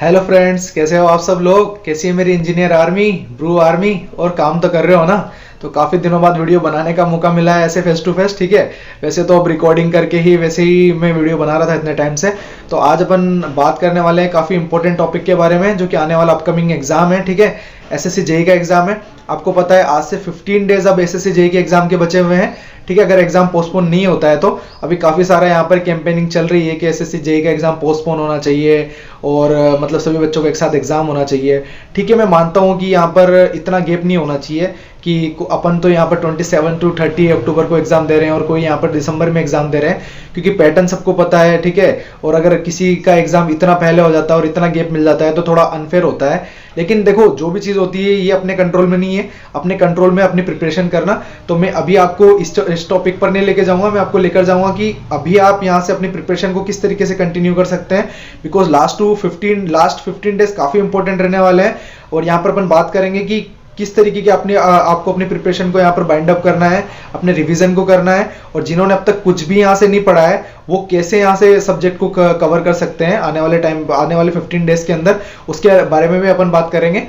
Hello friends, कैसे हो आप सब लोग। कैसी है मेरी इंजीनियर आर्मी, ब्रू आर्मी। और काम तो कर रहे हो ना। तो काफ़ी दिनों बाद वीडियो बनाने का मौका मिला है ऐसे फेस टू फेस। ठीक है, वैसे तो अब रिकॉर्डिंग करके ही वैसे ही मैं वीडियो बना रहा था इतने टाइम से। तो आज अपन बात करने वाले हैं काफ़ी इंपॉर्टेंट टॉपिक के बारे में, जो कि आने वाला अपकमिंग एग्जाम है। ठीक है, एसएससी जेई का एग्जाम है। आपको पता है आज से 15 डेज अब एसएससी जेई के एग्जाम के बचे हुए हैं। ठीक है, अगर एग्जाम पोस्टपोन नहीं होता है तो अभी काफ़ी सारा यहाँ पर कैंपेनिंग चल रही है कि एसएससी जेई का एग्जाम पोस्टपोन होना चाहिए और मतलब सभी बच्चों को एक साथ एग्जाम होना चाहिए। ठीक है, मैं मानता हूँ कि यहाँ पर इतना गैप नहीं होना चाहिए कि अपन तो यहाँ पर 27 to 30 अक्टूबर को एग्जाम दे रहे हैं और कोई यहाँ पर दिसंबर में एग्जाम दे रहे हैं, क्योंकि पैटर्न सबको पता है। ठीक है, और अगर किसी का एग्जाम इतना पहले हो जाता है और इतना गैप मिल जाता है तो थोड़ा अनफेयर होता है। लेकिन देखो, जो भी चीज़ होती है ये अपने कंट्रोल में नहीं है, अपने कंट्रोल में अपनी प्रिपरेशन करना। तो मैं अभी आपको इस टॉपिक पर नहीं लेके जाऊंगा, मैं आपको लेकर जाऊंगा कि अभी आप यहाँ से अपनी प्रिपरेशन को किस तरीके से कंटिन्यू कर सकते हैं, बिकॉज लास्ट 15 डेज काफ़ी इंपॉर्टेंट रहने वाले हैं। और यहाँ पर अपन बात करेंगे कि किस तरीके की आपको अपनी प्रिपरेशन को यहाँ पर बाइंड अप करना है, अपने रिवीजन को करना है, और जिन्होंने अब तक कुछ भी यहाँ से नहीं पढ़ा है वो कैसे यहाँ से सब्जेक्ट को कवर कर सकते हैं आने वाले 15 डेज के अंदर, उसके बारे में भी अपन बात करेंगे।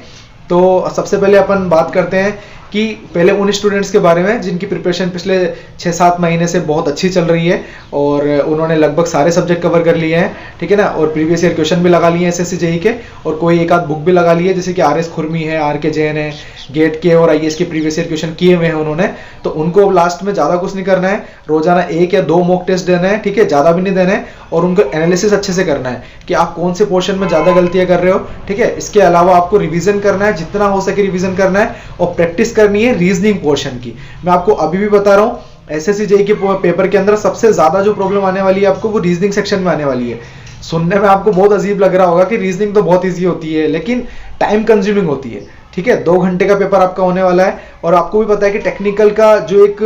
तो सबसे पहले अपन बात करते हैं कि पहले उन स्टूडेंट्स के बारे में जिनकी प्रिपरेशन पिछले 6-7 महीने से बहुत अच्छी चल रही है और उन्होंने लगभग सारे सब्जेक्ट कवर कर लिए हैं। ठीक है ना, और प्रीवियस ईयर क्वेश्चन भी लगा लिए हैं एसएससी जेई के, और कोई एक आध बुक भी लगा ली है, जैसे कि आरएस खुरमी है, आर के जैन है, गेट के और आईएएस के प्रीवियस ईयर क्वेश्चन किए हुए हैं उन्होंने। तो उनको अब लास्ट में ज़्यादा कुछ नहीं करना है, रोजाना 1 या 2 मॉक टेस्ट देना है। ठीक है, ज़्यादा भी नहीं देना है, और उनको एनालिसिस अच्छे से करना है कि आप कौन से पोर्शन में ज़्यादा गलतियाँ कर रहे हो। ठीक है, इसके अलावा आपको रिविजन करना है, जितना हो सके रिविजन करना है, और प्रैक्टिस करनी है रीजनिंग पोर्शन की। मैं आपको अभी भी बता रहा हूं, एसएससी जेई के पेपर के अंदर सबसे ज्यादा जो प्रॉब्लम आने वाली है आपको, वो रीजनिंग सेक्शन में आने वाली है। सुनने में आपको बहुत अजीब लग रहा होगा कि रीजनिंग तो बहुत इजी होती है, लेकिन टाइम कंज्यूमिंग होती है। ठीक है, 2 घंटे का पेपर आपका होने वाला है, और आपको भी पता है कि टेक्निकल का जो एक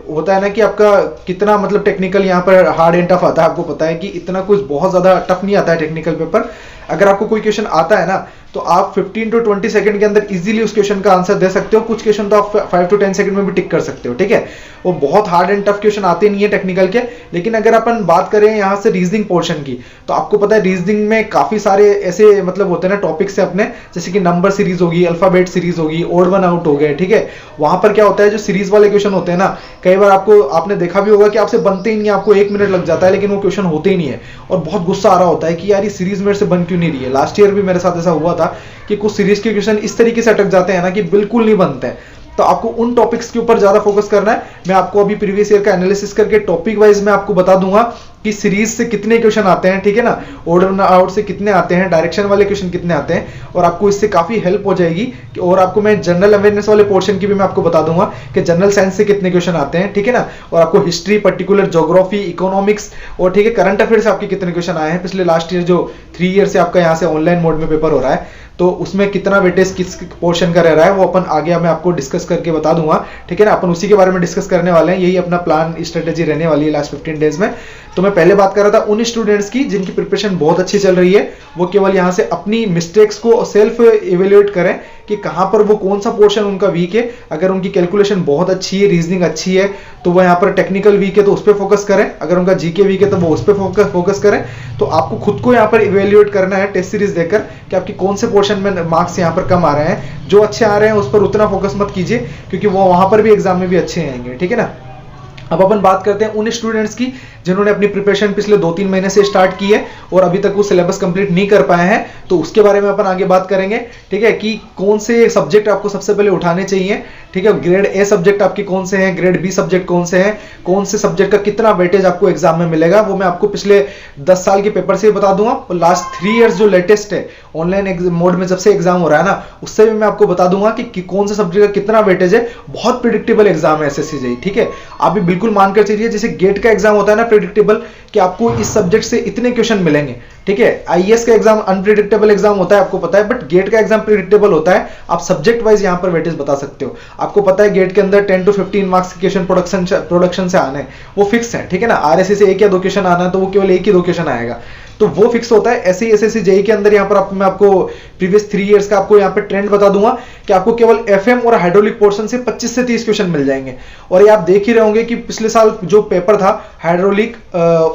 होता है ना कि आपका कितना मतलब टेक्निकल यहाँ पर हार्ड एंड टफ आता है। आपको पता है कि इतना कुछ बहुत ज्यादा टफ नहीं आता है टेक्निकल पेपर। अगर आपको कोई क्वेश्चन आता है ना तो आप 15 to 20 सेकंड के अंदर इजीली उस क्वेश्चन का आंसर दे सकते हो। कुछ क्वेश्चन तो आप 5 to 10 सेकंड में भी टिक कर सकते हो। ठीक है, वो बहुत हार्ड एंड टफ क्वेश्चन आते नहीं है टेक्निकल के। लेकिन अगर अपन बात करें यहाँ से रीजनिंग पोर्शन की, तो आपको पता है रीजनिंग में काफी सारे ऐसे मतलब होते हैं ना टॉपिक्स है अपने, जैसे कि नंबर सीरीज होगी, अल्फाबेट सीरीज होगी, ओड वन आउट हो गए। ठीक है, वहां पर क्या होता है, जो सीरीज वाले क्वेश्चन होते हैं ना, कई बार आपने देखा भी होगा कि आपसे बनते ही नहीं, आपको 1 मिनट लग जाता है लेकिन वो क्वेश्चन होते ही नहीं है, और बहुत गुस्सा आ रहा होता है कि यार ये सीरीज मेरे से बन क्यों नहीं रही है। लास्ट ईयर भी मेरे साथ ऐसा हुआ था कि कुछ सीरीज के क्वेश्चन इस तरीके से अटक जाते हैं ना कि बिल्कुल नहीं बनते हैं। तो आपको उन टॉपिक्स के ऊपर ज्यादा फोकस करना है। मैं आपको अभी प्रीवियस ईयर का एनालिसिस करके टॉपिक वाइज मैं आपको बता दूंगा कि सीरीज से कितने क्वेश्चन आते हैं। ठीक है ना, ऑर्डर एंड आउट से कितने आते हैं, डायरेक्शन वाले क्वेश्चन कितने आते हैं, और आपको इससे काफी हेल्प हो जाएगी। और आपको मैं जनरल अवेयरनेस वाले पोर्शन की भी मैं आपको बता दूंगा कि जनरल साइंस से कितने क्वेश्चन आते हैं। ठीक है ना, और आपको हिस्ट्री, पर्टिकुलर ज्योग्राफी, इकोनॉमिक्स और ठीक है करंट अफेयर से आपके कितने क्वेश्चन आए हैं पिछले लास्ट ईयर, जो 3 ईयर से आपका यहाँ से ऑनलाइन मोड में पेपर हो रहा है, तो उसमें कितना वेटेज किस पोर्शन का रह रहा है वो अपन आगे मैं आपको डिस्कस करके बता दूंगा। ठीक है ना, अपन उसी के बारे में डिस्कस करने वाले हैं, यही अपना प्लान स्ट्रेटेजी रहने वाली है लास्ट 15 डेज में। तो मैं पहले बात कर रहा था उन स्टूडेंट्स की जिनकी प्रिपरेशन बहुत अच्छी चल रही है, वो केवल यहाँ से अपनी मिस्टेक्स को सेल्फ इवेल्युएट करें कि कहाँ पर वो कौन सा पोर्शन उनका वीक है। अगर उनकी कैलकुलेशन बहुत अच्छी है, रीजनिंग अच्छी है, तो वो यहाँ पर टेक्निकल वीक है तो उस पर फोकस करें। अगर उनका जीके वीक है तो वो उस पर फोकस करें। तो आपको खुद को यहाँ पर इवेल्युएट करना है टेस्ट सीरीज देकर कि आपकी कौन से पोर्शन में मार्क्स यहाँ पर कम आ रहे हैं। जो अच्छे आ रहे हैं उस पर उतना फोकस मत कीजिए, क्योंकि वो वहां पर भी एग्जाम में भी अच्छे आएंगे। ठीक है ना, अब अपन बात करते हैं उन स्टूडेंट्स की जिन्होंने अपनी प्रिपरेशन पिछले 2-3 महीने से स्टार्ट की है और अभी तक वो सिलेबस कंप्लीट नहीं कर पाए हैं। तो उसके बारे में अपन आगे बात करेंगे। ठीक है, कि कौन से सब्जेक्ट आपको सबसे पहले उठाने चाहिए। ठीक है, ग्रेड ए सब्जेक्ट आपके कौन से हैं, ग्रेड बी सब्जेक्ट कौन से हैं, कौन से सब्जेक्ट का कितना वेटेज आपको एग्जाम में मिलेगा, वो मैं आपको पिछले 10 साल के पेपर से बता दूंगा। और लास्ट 3 ईयर्स जो लेटेस्ट है ऑनलाइन मोड में जब से एग्जाम हो रहा है ना, उससे भी मैं आपको बता दूंगा कि कौन से सब्जेक्ट का कितना वेटेज है। बहुत प्रिडिक्टेबल एग्जाम है एसएससी जेईई। ठीक है, आप भी बिल्कुल मानकर चलिए जैसे गेट का एग्जाम होता है ना प्रिडिक्टेबल, कि आपको इस सब्जेक्ट से इतने क्वेश्चन मिलेंगे। ठीक है, आईएएस का एग्जाम अनप्रिडिक्टेबल एग्जाम होता है आपको पता है, बट गेट का एग्जाम प्रिडिक्टेबल होता है। आप सब्जेक्ट वाइज यहां पर वेटेज बता सकते हो। आपको पता है गेट के अंदर 10 to 15 मार्क्स के क्वेश्चन प्रोडक्शन से आने हैं, वो फिक्स है। ठीक है ना, आरएससी से 1 या 2 क्वेश्चन आना है तो वो केवल 1 ही 2 क्वेश्चन आएगा। तो वो फिक्स होता है। ऐसे ही एसएससी जेई के अंदर यहाँ पर मैं आपको प्रीवियस 3 इयर्स का आपको यहाँ पे ट्रेंड बता दूंगा कि आपको केवल एफएम और हाइड्रोलिक पोर्शन से 25 से 30 क्वेश्चन मिल जाएंगे। और ये आप देख ही रहे होंगे कि पिछले साल जो पेपर था हाइड्रोलिक,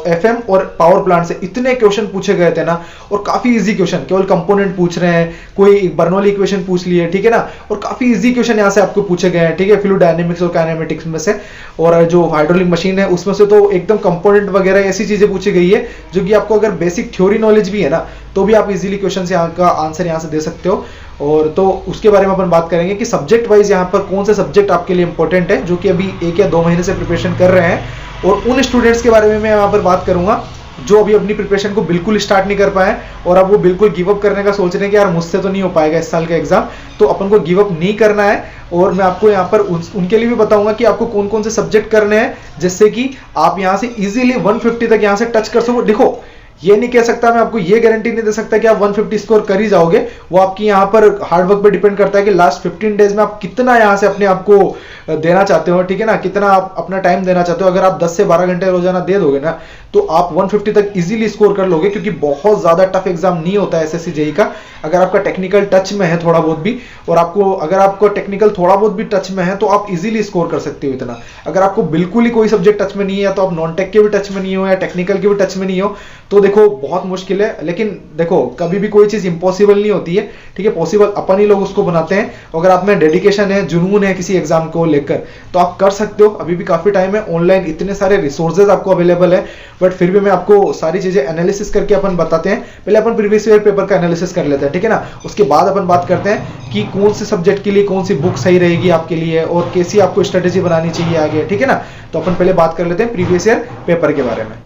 एफएम और पावर प्लांट से इतने क्वेश्चन पूछे गए थे ना, और काफी इजी क्वेश्चन, केवल कंपोनेंट पूछ रहे हैं, कोई बर्नौली इक्वेशन पूछ लिए, ठीक है ना, और काफी इजी क्वेश्चन यहाँ से आपको पूछे गए हैं, ठीक है, फ्लूइड डायनेमिक्स और काइनेमेटिक्स में से। और जो हाइड्रोलिक मशीन है उसमें से तो एकदम कंपोनेंट वगैरह ऐसी चीजें पूछी गई है जो कि आपको अगर बेसिक थ्योरी नॉलेज भी है ना तो भी आप इजीली क्वेश्चन से यहाँ का आंसर यहाँ से दे सकते हो। और तो उसके बारे में अपन बात करेंगे कि सब्जेक्ट वाइज यहाँ पर कौन से सब्जेक्ट आपके लिए इंपॉर्टेंट है, जो कि अभी 1 या 2 महीने से प्रिपरेशन कर रहे हैं। और उन स्टूडेंट्स के बारे में मैं यहाँ पर बात करूंगा जो अभी अपनी प्रिपरेशन को बिल्कुल स्टार्ट नहीं कर पाए और अब वो बिल्कुल गिव अप करने का सोच रहे हैं कि यार मुझसे तो नहीं हो पाएगा इस साल का एग्जाम। तो अपन को गिव अप नहीं करना है, और मैं आपको यहाँ पर उनके लिए भी बताऊंगा कि आपको कौन कौन से सब्जेक्ट करने हैं, जिससे कि आप यहाँ से इजीली 150 तक यहाँ से टच कर सको। देखो, ये नहीं कह सकता, मैं आपको ये गारंटी नहीं दे सकता कि आप 150 स्कोर कर ही जाओगे। वो आपकी यहाँ पर हार्डवर्क पे डिपेंड करता है कि लास्ट 15 डेज में आप कितना यहाँ से अपने आप को देना चाहते हो, ठीक है ना, कितना आप अपना टाइम देना चाहते हो। अगर आप 10 से 12 घंटे रोजाना दे दोगे ना तो आप 150 तक इजीली स्कोर कर लोगे, क्योंकि बहुत ज्यादा टफ एग्जाम नहीं होता है एसएससी जेई का। अगर आपका टेक्निकल टच में है थोड़ा बहुत भी, और आपको अगर आपको टेक्निकल थोड़ा बहुत भी टच में है तो आप इजीली स्कोर कर सकते हो इतना। अगर आपको बिल्कुल ही कोई सब्जेक्ट टच में नहीं है, तो आप नॉन टेक के भी टच में नहीं हो या टेक्निकल के भी टच में नहीं हो, तो देखो बहुत मुश्किल है। लेकिन देखो, कभी भी कोई चीज इंपॉसिबल नहीं होती है, ठीक है, पॉसिबल अपन ही लोग उसको बनाते हैं। अगर आप में डेडिकेशन है, जुनून है किसी एग्जाम को लेकर, तो आप कर सकते हो। अभी भी काफी टाइम है, ऑनलाइन इतने सारे रिसोर्सेज आपको अवेलेबल है। बट फिर भी मैं आपको सारी चीजें एनालिसिस करके अपन बताते हैं। पहले अपन प्रीवियस ईयर पेपर का एनालिसिस कर लेते हैं, ठीक है ना, उसके बाद अपन बात करते हैं कि कौन से सब्जेक्ट के लिए कौन सी बुक सही रहेगी आपके लिए और कैसी आपको स्ट्रेटेजी बनानी चाहिए आगे, ठीक है ना। तो अपन पहले बात कर लेते हैं प्रीवियस ईयर पेपर के बारे में।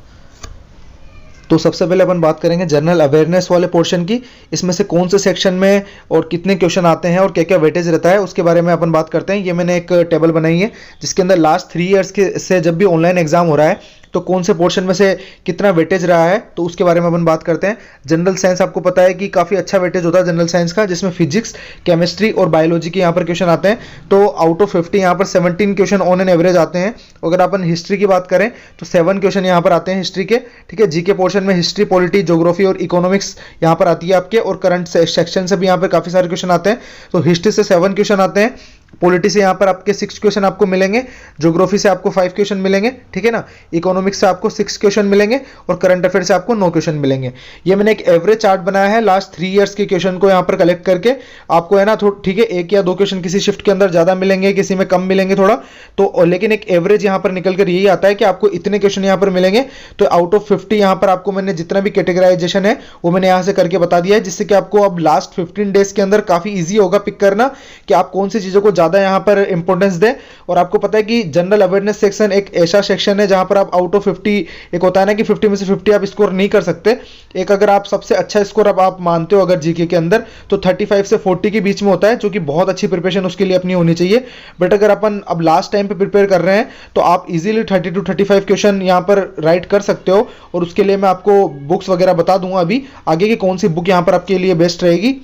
तो सबसे पहले अपन बात करेंगे जनरल अवेयरनेस वाले पोर्शन की। इसमें से कौन से सेक्शन में और कितने क्वेश्चन आते हैं और क्या क्या वेटेज रहता है उसके बारे में अपन बात करते हैं। ये मैंने एक टेबल बनाई है जिसके अंदर लास्ट 3 इयर्स के से जब भी ऑनलाइन एग्जाम हो रहा है तो कौन से पोर्शन में से कितना वेटेज रहा है, तो उसके बारे में अपन बात करते हैं। जनरल साइंस आपको पता है कि काफ़ी अच्छा वेटेज होता है जनरल साइंस का, जिसमें फिजिक्स, केमिस्ट्री और बायोलॉजी के यहाँ पर क्वेश्चन आते हैं। तो आउट ऑफ 50 यहाँ पर 17 क्वेश्चन ऑन एन एवरेज आते हैं। अगर अपन हिस्ट्री की बात करें तो 7 क्वेश्चन यहाँ पर आते हैं हिस्ट्री के, ठीक है। जीके पोर्शन में हिस्ट्री, पॉलिटी, ज्योग्राफी और इकोनॉमिक्स यहाँ पर आती है आपके, और करंट सेक्शन से भी यहाँ पर काफ़ी सारे क्वेश्चन आते हैं। तो हिस्ट्री से 7 क्वेश्चन आते हैं, पॉलिटी से यहाँ पर आपके 6 क्वेश्चन आपको मिलेंगे, ज्योग्राफी से आपको 5 क्वेश्चन मिलेंगे, ठीक है ना, इकोनॉमिक्स से आपको 6 क्वेश्चन मिलेंगे और करंट अफेयर से आपको 9 क्वेश्चन मिलेंगे। ये मैंने एक एवरेज चार्ट बनाया है लास्ट 3 इयर्स के क्वेश्चन को यहाँ पर कलेक्ट करके आपको, है ना, ठीक है, 1 या 2 क्वेश्चन किसी शिफ्ट के अंदर ज्यादा मिलेंगे, किसी में कम मिलेंगे थोड़ा, तो लेकिन एक एवरेज यहाँ पर निकल कर यही आता है कि आपको इतने क्वेश्चन यहाँ पर मिलेंगे। तो आउट ऑफ 50 यहाँ पर आपको मैंने जितना भी कैटेगराइजेशन है वो मैंने यहाँ से करके बता दिया है, जिससे कि आपको अब लास्ट 15 डेज के अंदर काफी ईजी होगा पिक करना कि आप कौन सी चीजों को ज्यादा यहाँ पर इंपॉर्टेंस दे। और आपको पता है कि जनरल अवेयरनेस सेक्शन एक ऐसा सेक्शन है जहां पर आप आउट ऑफ 50, एक होता है ना कि 50 में से 50 आप स्कोर नहीं कर सकते, एक अगर आप सबसे अच्छा स्कोर अब आप मानते हो अगर जीके के अंदर तो 35 से 40 के बीच में होता है, जो कि बहुत अच्छी प्रिपरेशन उसके लिए अपनी होनी चाहिए। बट अगर अपन अब लास्ट टाइम पे प्रिपेयर कर रहे हैं तो आप इजीली 30 to 35 क्वेश्चन यहाँ पर राइट कर सकते हो। और उसके लिए मैं आपको बुक्स वगैरह बता दूंगा अभी आगे की कौन सी बुक यहाँ पर आपके लिए बेस्ट रहेगी।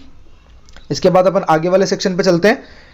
इसके बाद अपन आगे वाले सेक्शन पे चलते हैं।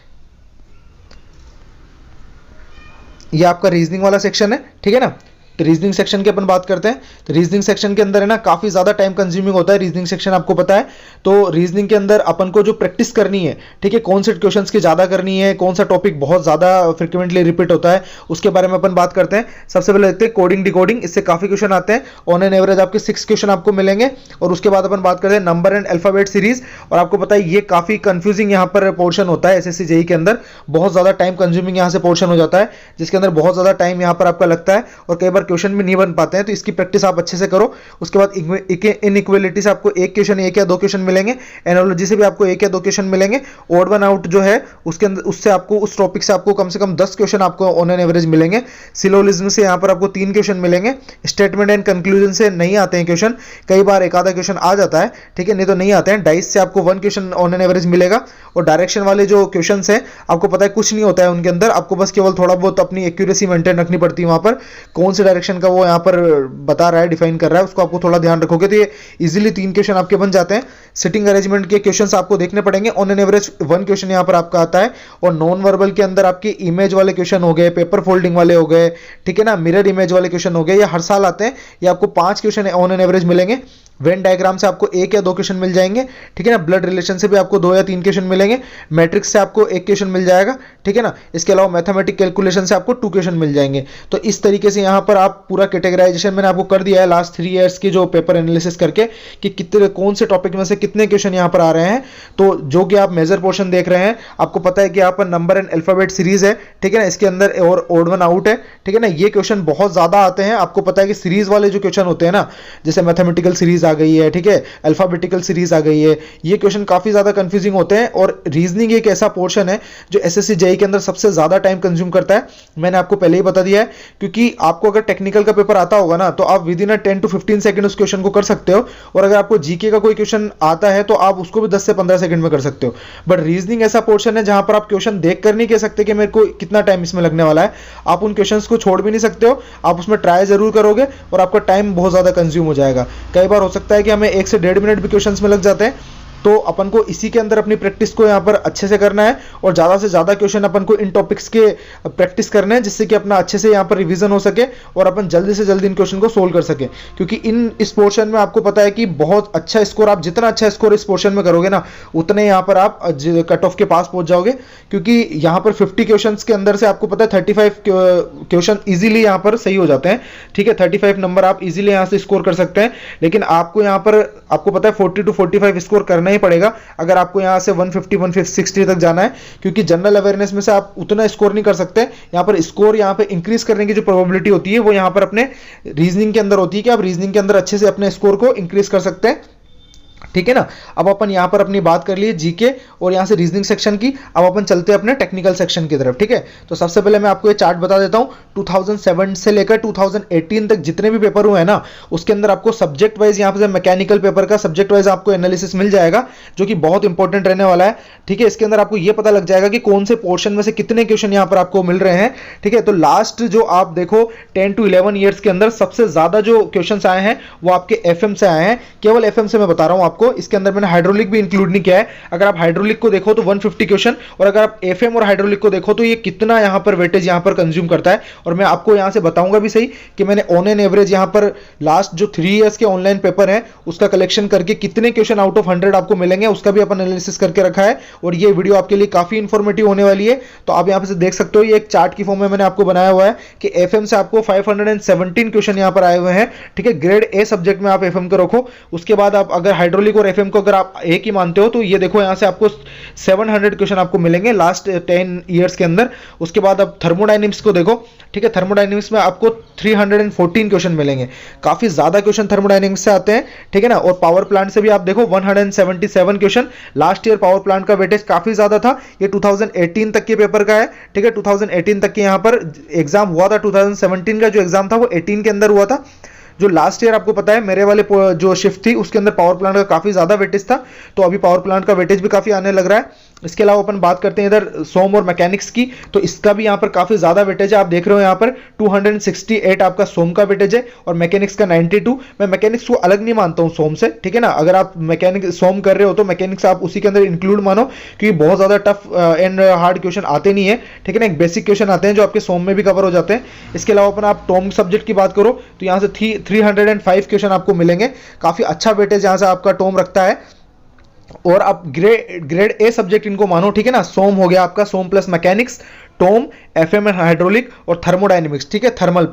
ये आपका रीजनिंग वाला सेक्शन है, ठीक है ना। तो रीजनिंग सेक्शन की अपन बात करते हैं। तो रीजनिंग सेक्शन के अंदर है ना काफी ज्यादा टाइम कंज्यूमिंग होता है रीजनिंग सेक्शन, आपको पता है। तो रीजनिंग के अंदर अपन को जो प्रैक्टिस करनी है, ठीक है, कौन से क्वेश्चंस की ज्यादा करनी है, कौन सा टॉपिक बहुत ज्यादा फ्रिक्वेंटली रिपीट होता है, उसके बारे में अपन बात करते हैं। सबसे पहले देखते हैं कोडिंग डिकोडिंग, इससे काफी क्वेश्चन आते हैं, ऑन एन एवरेज आपके 6 क्वेश्चन आपको मिलेंगे। और उसके बाद अपन बात करते हैं नंबर एंड अल्फाबेट सीरीज, और आपको पता है ये काफी कंफ्यूजिंग यहाँ पर पोर्शन होता है एसएससी जेई के अंदर, बहुत ज्यादा टाइम कंज्यूमिंग यहाँ से पोर्शन हो जाता है, जिसके अंदर बहुत ज्यादा टाइम यहाँ पर आपका लगता है और कई बार क्वेश्चन भी नहीं बन पाते हैं। तो इसकी प्रैक्टिस आप अच्छे से करो। उसके बाद इनइक्वालिटी से आपको 1 क्वेश्चन, 1 या 2 क्वेश्चन मिलेंगे। एनालॉजी से भी आपको 1 या 2 क्वेश्चन मिलेंगे। ऑड वन आउट जो है उसके अंदर उससे आपको उस टॉपिक से आपको कम से कम 10 क्वेश्चन आपको ऑन एन एवरेज मिलेंगे। सिलोजिज्म से यहाँ पर आपको 3 क्वेश्चन मिलेंगे। स्टेटमेंट एंड कंक्लूजन से नहीं आते हैं क्वेश्चन, कई बार एक आधा क्वेश्चन आ जाता है, ठीक है, नहीं तो नहीं आते हैं। डाइस से आपको 1 क्वेश्चन ऑन एन एवरेज मिलेगा। और डायरेक्शन वाले जो क्वेश्चन है आपको पता है कुछ नहीं होता है उनके अंदर, आपको बस केवल थोड़ा बहुत अपनी एक्यूरेसी मेंटेन रखनी पड़ती है। वहां पर कौन से डायरेक्शन का वो यहाँ पर बता रहा है, डिफाइन कर रहा है, उसको आपको थोड़ा ध्यान रखोगे तो ये इजीली 3 क्वेश्चन आपके बन जाते हैं। सिटिंग अरेंजमेंट के क्वेश्चंस आपको देखने पड़ेंगे, ऑन एन एवरेज 1 क्वेश्चन यहाँ पर आपका आता है। और नॉन वर्बल के अंदर आपके इमेज वाले क्वेश्चन हो गए, पेपर फोल्डिंग वाले हो गए, ठीक है ना, मिरर इमेज वाले क्वेश्चन हो गए, ये हर साल आते हैं। ये आपको 5 क्वेश्चन ऑन एन एवरेज मिलेंगे। वेन डायग्राम से आपको 1 या 2 क्वेश्चन मिल जाएंगे, ठीक है ना। ब्लड रिलेशन से भी आपको 2 या 3 क्वेश्चन मिलेंगे। मैट्रिक्स से आपको 1 क्वेश्चन मिल जाएगा, ठीक है ना। इसके अलावा मैथमेटिक कैलकुलेशन से आपको 2 क्वेश्चन मिल जाएंगे। तो इस तरीके से यहाँ पर आप पूरा कैटेगराइजेशन मैंने आपको कर दिया है लास्ट 3 ईयर्स की जो पेपर एनालिसिस करके, कि कितने कौन से टॉपिक में से कितने क्वेश्चन यहाँ पर आ रहे हैं। तो जो कि आप मेजर पोर्शन देख रहे हैं, आपको पता है कि यहाँ पर नंबर एंड अल्फाबेट सीरीज है, ठीक है ना। इसके अंदर और ओड वन आउट है, ठीक है ना। ये क्वेश्चन बहुत ज्यादा आते हैं। आपको पता है कि सीरीज वाले जो क्वेश्चन होते हैं ना, जैसे मैथमेटिकल सीरीज आ गई है, ठीक है, अल्फाबेटिकल सीरीज आ गई है, ये क्वेश्चन काफी ज्यादा कंफ्यूजिंग होते हैं। और रीजनिंग एक ऐसा पोर्शन है जो एसएससी जेईई के अंदर सबसे ज्यादा टाइम कंज्यूम करता है, मैंने आपको पहले ही बता दिया है। क्योंकि आपको अगर टेक्निकल का पेपर आता होगा ना, तो आप विद इन 10 to 15 सेकंड उस क्वेश्चन को कर सकते हो। और अगर आपको जीके का कोई क्वेश्चन आता है तो आप उसको भी 10 से 15 सेकंड में कर सकते हो। बट रीजनिंग ऐसा पोर्शन है जहां पर आप क्वेश्चन देख कर नहीं कह सकते कि मेरे को कितना टाइम इसमें लगने वाला है। आप उन क्वेश्चंस को छोड़ भी नहीं सकते हो, आप उसमें ट्राई जरूर करोगे और आपका टाइम बहुत ज्यादा कंज्यूम हो जाएगा। कई बार हो सकता है कि हमें 1 से 1.5 मिनट भी क्वेश्चंस में लग जाते हैं। तो अपन को इसी के अंदर अपनी प्रैक्टिस को यहाँ पर अच्छे से करना है और ज़्यादा से ज़्यादा क्वेश्चन अपन को इन टॉपिक्स के प्रैक्टिस करने हैं, जिससे कि अपना अच्छे से यहाँ पर रिवीजन हो सके और अपन जल्दी से जल्दी इन क्वेश्चन को सोल्व कर सके। क्योंकि इस पोर्शन में आपको पता है कि बहुत अच्छा स्कोर, आप जितना अच्छा स्कोर इस पोर्शन में करोगे ना, उतने यहाँ पर आप कट ऑफ के पास पहुंच जाओगे। क्योंकि यहाँ पर 50 क्वेश्चन के अंदर से आपको पता है 35 क्वेश्चन ईजिली यहाँ पर सही हो जाते हैं, ठीक है। 35 नंबर आप इजीली यहाँ से स्कोर कर सकते हैं। लेकिन आपको यहाँ पर आपको पता है 40 to 45 स्कोर करना ही पड़ेगा अगर आपको यहां से 150 160 तक जाना है। क्योंकि जनरल अवेयरनेस में से आप उतना स्कोर नहीं कर सकते। यहां पर स्कोर यहां पे इंक्रीज करने की जो प्रोबेबिलिटी होती है वो यहां पर अपने रीजनिंग के अंदर होती है कि आप रीजनिंग के अंदर अच्छे से अपने स्कोर को इंक्रीज कर सकते हैं, ठीक है ना। अब अपन यहां पर अपनी बात कर लिए जीके और यहां से रीजनिंग सेक्शन की। अब अपन चलते हैं अपने टेक्निकल सेक्शन की तरफ, ठीक है। तो सबसे पहले मैं आपको ये चार्ट बता देता हूं। 2007 से लेकर 2018 तक जितने भी पेपर हुए हैं ना, उसके अंदर आपको सब्जेक्ट वाइज यहां पर मैकेनिकल पेपर का सब्जेक्ट वाइज आपको एनालिसिस मिल जाएगा, जो कि बहुत इंपॉर्टेंट रहने वाला है, ठीक है। इसके अंदर आपको यह पता लग जाएगा कि कौन से पोर्शन में से कितने क्वेश्चन यहां पर आपको मिल रहे हैं, ठीक है। तो लास्ट जो आप देखो 10 to 11 ईयर्स के अंदर सबसे ज्यादा जो क्वेश्चन आए हैं वो आपके एफएम से आए हैं। केवल एफएम से मैं बता रहा हूं आपको, इसके अंदर मैंने हाइड्रोलिक भी इंक्लूड नहीं किया है। अगर आप हाइड्रोलिक को देखो तो 150 क्वेश्चन, और अगर आप एफएम और हाइड्रोलिक को देखो तो ये कितना यहां पर वेटेज यहां पर कंज्यूम करता है। और मैं आपको यहां से बताऊंगा भी सही कि मैंने ऑन एन एवरेज यहां पर लास्ट जो 3 इयर्स के ऑनलाइन पेपर है उसका कलेक्शन करके कितने क्वेश्चन आउट ऑफ 100 आपको मिलेंगे उसका भी अपन एनालिसिस करके रखा है। और ये वीडियो आपके लिए काफी इंफॉर्मेटिव होने वाली है। तो आप यहां पर देख सकते हो, ये एक चार्ट की फॉर्म में मैंने आपको बनाया हुआ है कि एफएम से आपको 517 क्वेश्चन यहां पर आए हुए हैं, ठीक है। ग्रेड ए सब्जेक्ट में आप एफएम को रखो। उसके बाद आप अगर हाइड्रोलिक और एफएम को अगर आप एक ही मानते हो तो ये देखो यहां से आपको 700 क्वेश्चन आपको मिलेंगे लास्ट 10 इयर्स के अंदर। उसके बाद आप थर्मोडायनेमिक्स को देखो, ठीक है। थर्मोडायनेमिक्स में आपको 314 क्वेश्चन मिलेंगे, काफी ज्यादा क्वेश्चन थर्मोडायनेमिक्स से आते हैं, ठीक है ना। और पावर प्लांट से भी आप देखो 177 question. Last year power plant का वेटेज काफी ज्यादा था, ये 2018 तक के पेपर का है, ठीक है। 2018 तक के यहां पर एग्जाम हुआ था। 2017 का जो एग्जाम था वो 18 के अंदर हुआ था। जो लास्ट ईयर आपको पता है मेरे वाले जो शिफ्ट थी उसके अंदर पावर प्लांट का काफी ज्यादा वेटेज था, तो अभी पावर प्लांट का वेटेज भी काफी आने लग रहा है। इसके अलावा अपन बात करते हैं इधर सोम और मैकेनिक्स की, तो इसका भी यहाँ पर काफी ज्यादा वेटेज है। आप देख रहे हो यहाँ पर 268 आपका सोम का वेटेज है और मैकेनिक्स का 92। मैं मैकेनिक्स को अलग नहीं मानता हूँ सोम से, ठीक है ना। अगर आप मैकेनिक्स सोम कर रहे हो तो मैकेनिक्स आप उसी के अंदर इंक्लूड मानो, क्योंकि बहुत ज्यादा टफ एंड हार्ड क्वेश्चन आते नहीं है, ठीक है ना। एक बेसिक क्वेश्चन आते हैं जो आपके सोम में भी कवर हो जाते हैं। इसके अलावा अपन आप टॉम सब्जेक्ट की बात करो तो यहाँ से 305 क्वेश्चन आपको मिलेंगे, काफी अच्छा वेटेज यहाँ से आपका टॉम रखता है। और आप ग्रेड ए सब्जेक्ट इनको मानो, ठीक है ना। सोम हो गया आपका, SOM plus mechanics, TOM, FM and hydraulic और थर्मोडायनेमिक्स, ठीक है। थर्मल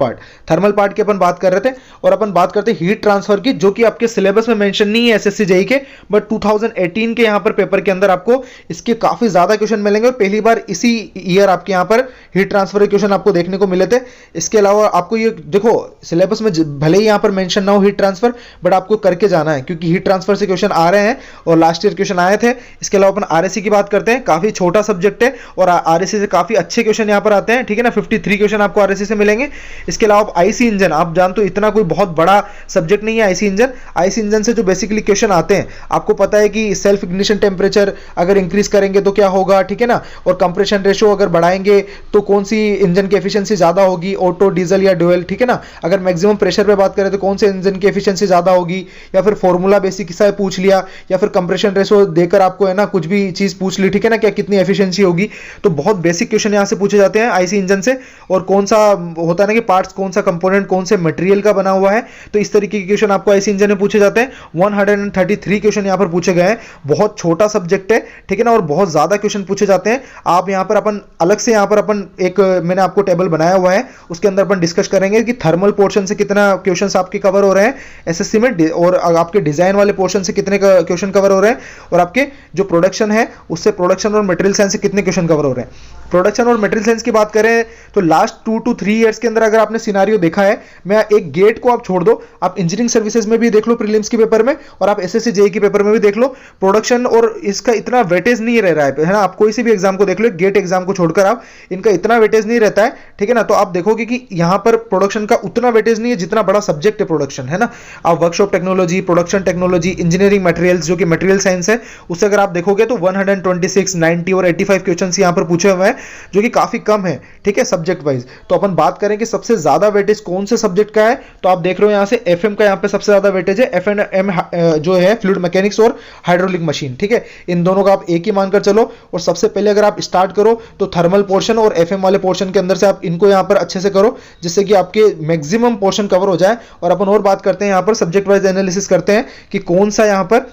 पार्ट की अपन बात कर रहे थे। और अपन बात करते हैं हीट ट्रांसफर की, जो कि आपके सिलेबस में मेंशन नहीं है एसएससी जेईई के, बट 2018 के यहां पर पेपर के अंदर आपको इसके काफी ज्यादा क्वेश्चन मिलेंगे। और पहली बार इसी ईयर आपके यहां पर हीट ट्रांसफर के क्वेश्चन आपको देखने को मिले थे। इसके अलावा आपको ये देखो सिलेबस में भले ही यहां पर मेंशन ना हो हीट ट्रांसफर, बट आपको करके जाना है, क्योंकि हीट ट्रांसफर से क्वेश्चन आ रहे हैं और लास्ट ईयर क्वेश्चन आए थे। इसके अलावा अपन आरएससी की बात करते हैं, काफी छोटा सब्जेक्ट है और आरएससी से काफी अच्छे क्वेश्चन यहां पर आते हैं, ठीक है ना। 53 क्वेश्चन आपको आरएससी से मिलेंगे। इसके अलावा आईसी इंजन, आप जानते हो इतना कोई बहुत बड़ा सब्जेक्ट नहीं है आईसी इंजन। आईसी इंजन से जो बेसिकली क्वेश्चन आते हैं, आपको पता है कि सेल्फ इग्निशन टेम्परेचर अगर इंक्रीज करेंगे तो क्या होगा, ठीक है ना। और कंप्रेशन रेशियो अगर बढ़ाएंगे तो कौन सी इंजन की एफिशिएंसी ज्यादा होगी, ऑटो, डीजल या ड्यूल, ठीक है ना। अगर मैक्सिमम प्रेशर पे बात करें तो कौन से इंजन की एफिशिएंसी ज्यादा होगी, या फिर फॉर्मूला बेसिक सा पूछ लिया, या फिर कंप्रेशन रेशियो देकर आपको है ना कुछ भी चीज पूछ ली, ठीक है ना, क्या कितनी एफिशिएंसी होगी। तो बहुत बेसिक क्वेश्चन यहाँ से पूछे जाते हैं आईसी इंजन से, और कौन सा होता है ना कि पार्ट्स, कौन सा कंपोनेंट कौन से मटेरियल का बना हुआ है, तो इस तरीके के क्वेश्चन आपको आईसी इंजन में पूछे जाते हैं। 133 क्वेश्चन यहाँ पर पूछे गए हैं। बहुत छोटा सब्जेक्ट है, ठीक है ना, और बहुत ज्यादा क्वेश्चन पूछे जाते हैं। आप यहाँ पर अपन अलग से यहाँ पर अपन एक मैंने आपको टेबल बनाया हुआ है, उसके अंदर अपन डिस्कस करेंगे कि थर्मल पोर्शन से कितना क्वेश्चन आपके कवर हो रहे हैं एसएससी में, और आपके डिजाइन वाले पोर्शन से कितने क्वेश्चन कवर हो रहे हैं, और आपके जो प्रोडक्शन है उससे प्रोडक्शन और मटेरियल साइंस से कितने क्वेश्चन कवर हो रहे हैं। प्रोडक्शन और मटेरियल साइंस की बात करें तो लास्ट 2 to 3 इयर्स के अंदर अगर आपने सिनारियो देखा है, मैं एक गेट को आप छोड़ दो, आप इंजीनियरिंग सर्विसेज में भी देख लो प्रीलिम्स के पेपर में, और आप एसएससी जेईई के पेपर में भी देख लो, प्रोडक्शन और इसका इतना वेटेज नहीं रह रहा है ना। आप कोई सी भी एग्जाम को देख लो, गेट एग्जाम को छोड़कर आप, इनका इतना वेटेज नहीं रहता है, ठीक है ना। तो आप देखोगे कि यहां पर प्रोडक्शन का उतना वेटेज नहीं है जितना बड़ा सब्जेक्ट है प्रोडक्शन, है ना। आप workshop technology, production technology, engineering materials जो कि मटेरियल साइंस है, उससे अगर आप देखोगे तो 126, 90 और 85 क्वेश्चन यहां पर पूछे हुए हैं, जो कि काफी कम है, ठीक है, सब्जेक्ट वाइज। तो अपन बात करें कि सबसे ज्यादा वेटेज कौन से सब्जेक्ट का है, तो आप देख रहे हो यहां से एफएम का यहां पे सबसे ज्यादा वेटेज है, एफएनएम जो है फ्लूइड मैकेनिक्स और हाइड्रोलिक मशीन, ठीक है। इन दोनों का आप एक ही मानकर चलो, और सबसे पहले अगर आप स्टार्ट करो तो थर्मल पोर्शन और एफएम वाले पोर्शन के अंदर से आप इनको यहां पर अच्छे से करो, जिससे कि आपके मैक्सिमम पोर्शन कवर हो जाए। और अपन और बात करते हैं यहां पर सब्जेक्ट वाइज एनालिसिस करते हैं कि कौन सा यहां पर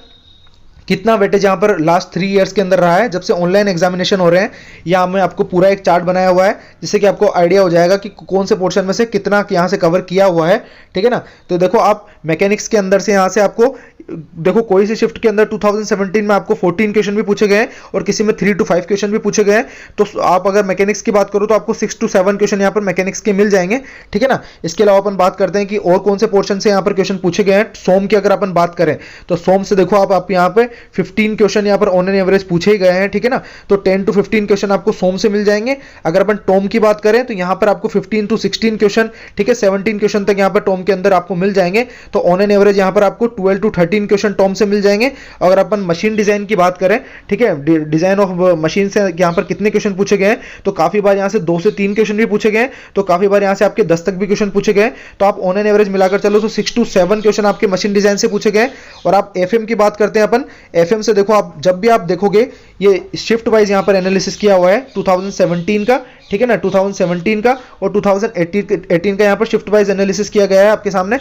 कितना वेटेज यहाँ पर लास्ट 3 इयर्स के अंदर रहा है, जब से ऑनलाइन एग्जामिनेशन हो रहे हैं। यहाँ मैं आपको पूरा एक चार्ट बनाया हुआ है, जिससे कि आपको आइडिया हो जाएगा कि कौन से पोर्शन में से कितना यहाँ से कवर किया हुआ है, ठीक है ना। तो देखो आप मैकेनिक्स के अंदर से यहाँ से आपको देखो कोई सी शिफ्ट के अंदर 2017 में आपको 14 क्वेश्चन भी पूछे गए हैं, और किसी में 3 to 5 क्वेश्चन भी पूछे गए हैं। तो आप अगर मैकेनिक्स की बात करो तो आपको 6 to 7 क्वेश्चन यहाँ पर मैकेनिक्स के मिल जाएंगे, ठीक है ना। इसके अलावा अपन बात करते हैं कि और कौन से पोर्शन से यहाँ पर क्वेश्चन पूछे गए हैं। सोम की अगर अपन बात करें तो सोम से देखो आप यहाँ पे 15 क्वेश्चन यहाँ पर ऑन एन एवरेज पूछे ही गए हैं, ठीक है ना। तो 10 to 15 क्वेश्चन आपको सोम से मिल जाएंगे। अगर अपन टॉम की बात करें तो यहाँ पर आपको 15 to 16 क्वेश्चन, ठीक है, 17 क्वेश्चन तक यहाँ पर टॉम के अंदर आपको मिल जाएंगे। तो ऑन एन एवरेज यहाँ पर आपको 12 to 13 क्वेश्चन टॉम से मिल जाएंगे। अगर अपन मशीन डिजाइन की बात करें, ठीक है, डिजाइन ऑफ मशीन से यहाँ पर कितने क्वेश्चन पूछे गए हैं, तो काफी बार यहाँ से 2 से 3 क्वेश्चन भी पूछे गए, तो काफी बार यहाँ से आपके 10 तक भी क्वेश्चन पूछे गए। तो आप ऑन एन एवरेज मिलाकर चलो तो 6 to 7 क्वेश्चन आपके मशीन डिजाइन से पूछे गए। और आप एफएम की बात करते हैं अपन, एफएम से देखो आप जब भी आप देखोगे ये शिफ्ट वाइज यहाँ पर एनालिसिस किया हुआ है 2017 का, ठीक है ना, 2017 का और 2018 का यहाँ पर शिफ्ट वाइज एनालिसिस किया गया है आपके सामने।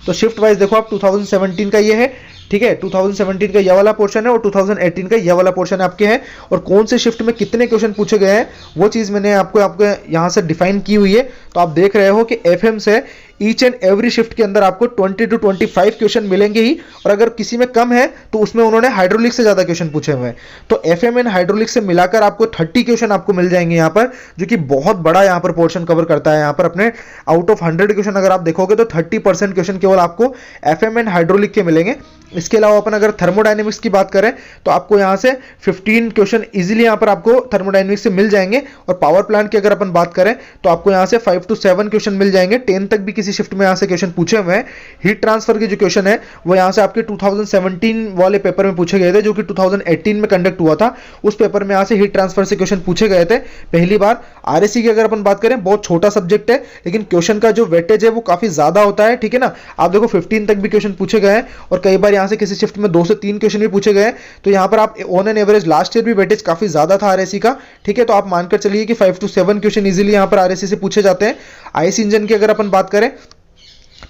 तो शिफ्ट वाइज देखो आप 2017 का ये है, ठीक है, 2017 का यह वाला पोर्शन है और 2018 का यह वाला पोर्शन आपके है। और कौन से शिफ्ट में कितने क्वेश्चन पूछे गए हैं वो चीज मैंने आपको यहां से डिफाइन की हुई है। तो आप देख रहे हो कि एफएम से ईच एंड एवरी शिफ्ट के अंदर आपको 20 to 25 क्वेश्चन मिलेंगे ही, और अगर किसी में कम है तो उसमें उन्होंने हाइड्रोलिक से ज्यादा क्वेश्चन पूछे हुए हैं। तो एफएम एंड हाइड्रोलिक से मिलाकर आपको 30 क्वेश्चन आपको मिल जाएंगे यहाँ पर, जो कि बहुत बड़ा यहाँ पर पोर्शन कवर करता है। यहाँ पर अपने आउट ऑफ 100 क्वेश्चन अगर आप देखोगे तो 30% क्वेश्चन केवल आपको एफएम एंड हाइड्रोलिक के मिलेंगे। इसके अलावा अपन अगर थर्मोडायनेमिक्स की बात करें तो आपको यहाँ से 15 क्वेश्चन इजीली यहाँ पर आपको थर्मोडायनेमिक्स से मिल जाएंगे। और पावर प्लांट की अगर अपन बात करें तो आपको यहाँ से 5 to 7 क्वेश्चन मिल जाएंगे। 10 तक भी किसी शिफ्ट में यहाँ से क्वेश्चन पूछे हुए हैं। हीट ट्रांसफर के जो क्वेश्चन है वो यहाँ से आपके 2017 वाले पेपर में पूछे गए थे, जो कि 2018 में कंडक्ट हुआ था। उस पेपर में यहाँ से हीट ट्रांसफर से क्वेश्चन पूछे गए थे पहली बार। आरएससी की अगर अपन बात करें, बहुत छोटा सब्जेक्ट है, लेकिन क्वेश्चन का जो वेटेज है वो काफी ज्यादा होता है, ठीक है ना। आप देखो 15 तक भी क्वेश्चन पूछे गए हैं, और कई बार यहाँ से किसी शिफ्ट में 2 से 3 क्वेश्चन भी पूछे गए। तो यहाँ पर आप on an average last year भी वेटेज काफी ज्यादा था आरएससी का, ठीक है। तो आप मानकर चलिए कि 5 to 7 क्वेश्चन इजीली यहाँ पर आरएससी से पूछे जाते हैं। आईसी इंजन की अगर अपन बात करें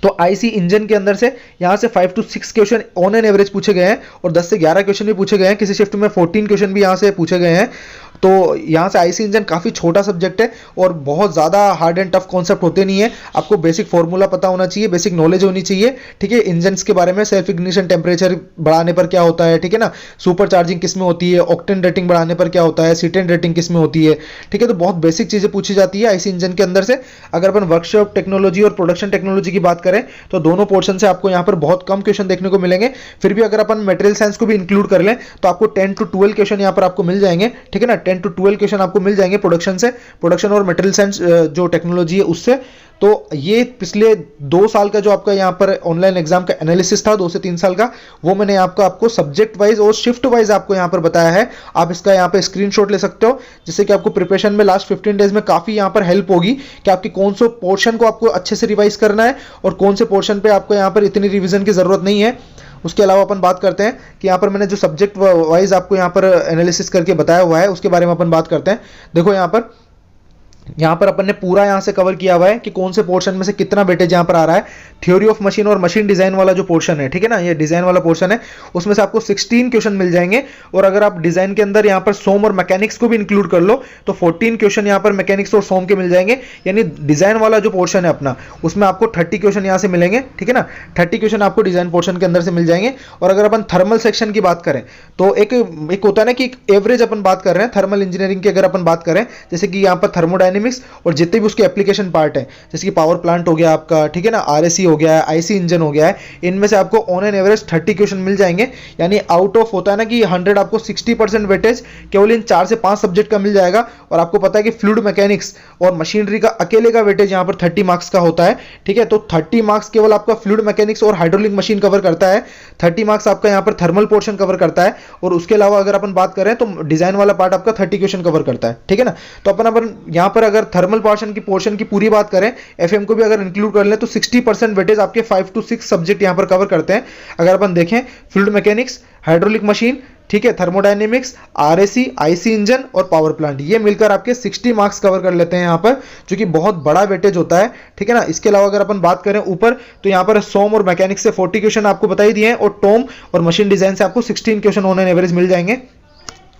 तो आईसी इंजन के अंदर से यहां से 5 to 6 question on an average पूछे गए हैं, और 10 से 11 क्वेश्चन भी पूछे गए हैं। किसी शिफ्ट में 14 क्वेश्चन भी यहां से पूछे गए हैं। तो यहाँ से आईसी इंजन काफ़ी छोटा सब्जेक्ट है, और बहुत ज़्यादा हार्ड एंड टफ कॉन्सेप्ट होते नहीं है। आपको बेसिक फॉर्मूला पता होना चाहिए, बेसिक नॉलेज होनी चाहिए, ठीक है। इंजन्स के बारे में, सेल्फ इग्निशन टेम्परेचर बढ़ाने पर क्या होता है, ठीक है ना, सुपर चार्जिंग किस में होती है, ऑक्टेन रेटिंग बढ़ाने पर क्या होता है, सीटेन रेटिंग किस में होती है, ठीक है। तो बहुत बेसिक चीज़ें पूछी जाती है आईसी इंजन के अंदर से। अगर अपन वर्कशॉप टेक्नोलॉजी और प्रोडक्शन टेक्नोलॉजी की बात करें तो दोनों पोर्शन से आपको यहाँ पर बहुत कम क्वेश्चन देखने को मिलेंगे। फिर भी अगर अपन मटेरियल साइंस को भी इंक्लूड कर लें तो आपको 10 to 12 क्वेश्चन यहाँ पर आपको मिल जाएंगे, ठीक है ना। 10 to 12 क्वेश्चन आपको मिल जाएंगे प्रोडक्शन से, प्रोडक्शन और मटेरियल साइंस जो टेक्नोलॉजी है उससे। तो ये पिछले 2 साल का जो आपका यहाँ पर ऑनलाइन एग्जाम का एनालिसिस था, 2 से 3 साल का, वो मैंने आपको सब्जेक्ट वाइज और शिफ्ट वाइज आपको यहाँ पर बताया है। आप इसका यहाँ पे स्क्रीनशॉट ले सकते हो, जिससे कि आपको प्रिपरेशन में लास्ट 15 डेज में काफी यहाँ पर हेल्प होगी कि आपकी कौन से पोर्शन को आपको अच्छे से रिवाइज करना है और कौन से पोर्शन पे आपको यहाँ पर इतनी रिविजन की जरूरत नहीं है। उसके अलावा अपन बात करते हैं कि यहाँ पर मैंने जो सब्जेक्ट वाइज आपको यहाँ पर एनालिसिस करके बताया हुआ है उसके बारे में अपन बात करते हैं। देखो यहाँ पर यहाँ पर अपन ने पूरा यहाँ से कवर किया हुआ है कि कौन से पोर्शन में से कितना वेटेज यहाँ पर आ रहा है। थ्योरी ऑफ मशीन और मशीन डिजाइन वाला जो पोर्शन है, ठीक है ना, ये डिजाइन वाला पोर्शन है, उसमें से आपको 16 क्वेश्चन मिल जाएंगे। और अगर आप डिजाइन के अंदर यहाँ पर सोम और मैकेनिक्स को भी इंक्लूड कर लो तो 14 क्वेश्चन यहाँ पर मैकेनिक्स और सोम के मिल जाएंगे। यानी डिजाइन वाला जो पोर्शन है अपना, उसमें आपको 30 क्वेश्चन यहाँ से मिलेंगे, ठीक है ना, 30 क्वेश्चन आपको डिजाइन पोर्शन के अंदर से मिल जाएंगे। और अगर अपन थर्मल सेक्शन की बात करें तो एक होता है ना कि एवरेज अपन बात कर रहे हैं थर्मल इंजीनियरिंग की, अगर अपन बात करें जैसे कि यहाँ पर थर्मोडायनेमिक्स और जितने भी उसके एप्लीकेशन पार्ट है, जैसे कि पावर प्लांट हो गया आपका, ठीक है ना, आरएसी हो गया है, आईसी इंजन हो गया है, इनमें से आपको ऑन एन एवरेज 30 क्वेश्चन मिल जाएंगे। यानी आउट ऑफ होता है ना कि 100 आपको 60% वेटेज केवल इन 4 से 5 सब्जेक्ट का मिल जाएगा। और आपको पता है कि फ्लूइड मैकेनिक्स और मशीनरी का अकेले का वेटेज यहाँ पर 30 मार्क्स का होता है, ठीक है। तो 30 मार्क्स केवल आपका फ्लूइड मैकेनिक्स और हाइड्रोलिक मशीन कवर करता है, 30 मार्क्स आपका यहाँ पर थर्मल पोर्शन कवर करता है। और उसके अलावा अगर अपन बात करें तो डिजाइन वाला पार्ट आपका 30 क्वेश्चन कवर करता है, ठीक है ना। तो अपन यहाँ पर अगर थर्मल पोर्शन की पूरी बात करें, एफएम को भी अगर इंक्लूड कर लें तो 60% वेटेज आपके 5 to 6 सब्जेक्ट यहां पर कवर करते हैं। अगर अपन देखें फ्लूइड मैकेनिक्स, हाइड्रोलिक मशीन, ठीक है, थर्मोडायनेमिक्स, आरएसी, आईसी इंजन और पावर प्लांट, ये मिलकर आपके 60 मार्क्स कवर कर लेते हैं यहां पर, जो कि बहुत बड़ा वेटेज होता है, ठीक है ना। इसके अलावा अगर अपन बात करें ऊपर तो यहां पर सोम और मैकेनिक्स से 40 क्वेश्चन आपको बता ही दिए हैं, और टोम और मशीन डिजाइन से आपको 16 क्वेश्चन ऑन एन एवरेज मिल जाएंगे।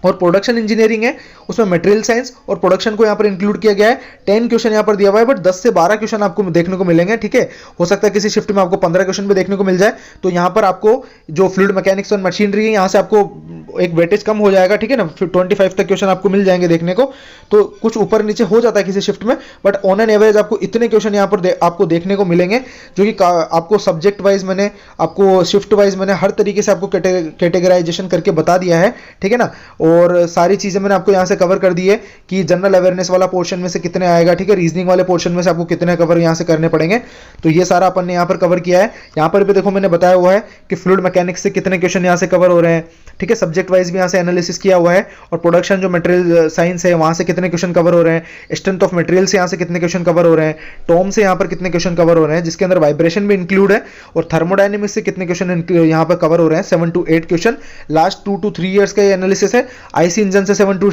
और प्रोडक्शन इंजीनियरिंग है, उसमें मटेरियल साइंस और प्रोडक्शन को यहाँ पर इंक्लूड किया गया है। 10 क्वेश्चन यहाँ पर दिया हुआ है, बट 10 से 12 क्वेश्चन आपको देखने को मिलेंगे, ठीक है। हो सकता है किसी शिफ्ट में आपको 15 क्वेश्चन भी देखने को मिल जाए। तो यहाँ पर आपको जो फ्लूइड मैकेनिक्स और मशीनरी है, यहाँ से आपको एक वेटेज कम हो जाएगा, ठीक है ना, 25 तक क्वेश्चन आपको मिल जाएंगे देखने को। तो कुछ ऊपर नीचे हो जाता है किसी शिफ्ट में, बट ऑन एन एवरेज आपको इतने क्वेश्चन यहाँ पर आपको देखने को मिलेंगे, जो कि आपको सब्जेक्ट वाइज मैंने आपको शिफ्ट वाइज मैंने हर तरीके से आपको कैटेगराइजेशन करके बता दिया है, ठीक है ना। और सारी चीजें मैंने आपको यहाँ से कवर कर दी है कि जनरल अवेयरनेस वाला पोर्शन में से कितने आएगा, ठीक है, रीजनिंग वाले पोर्शन में से आपको कितने कवर यहाँ से करने पड़ेंगे। तो ये सारा अपन ने यहाँ पर कवर किया है। यहाँ पर भी देखो मैंने बताया हुआ है कि फ्लूइड मैकेनिक्स से कितने क्वेश्चन यहाँ से कवर हो रहे हैं, ठीक है, सब्जेक्ट वाइज भी यहाँ से एनालिसिस किया हुआ है। और प्रोडक्शन जो मटेरियल साइंस है वहाँ से कितने क्वेश्चन कवर हो रहे हैं, स्ट्रेंथ ऑफ मटेरियल से यहाँ से कितने क्वेश्चन कवर हो रहे हैं, टॉम से यहाँ पर कितने क्वेश्चन कवर हो रहे हैं, जिसके अंदर वाइब्रेशन भी इंक्लूड है, और थर्मोडायनेमिक्स से कितने क्वेश्चन यहाँ पर कवर हो रहे हैं, 7 to 8 question. Last 2 to 3 years का एनालिसिस है। आईसी इंजन से 7 to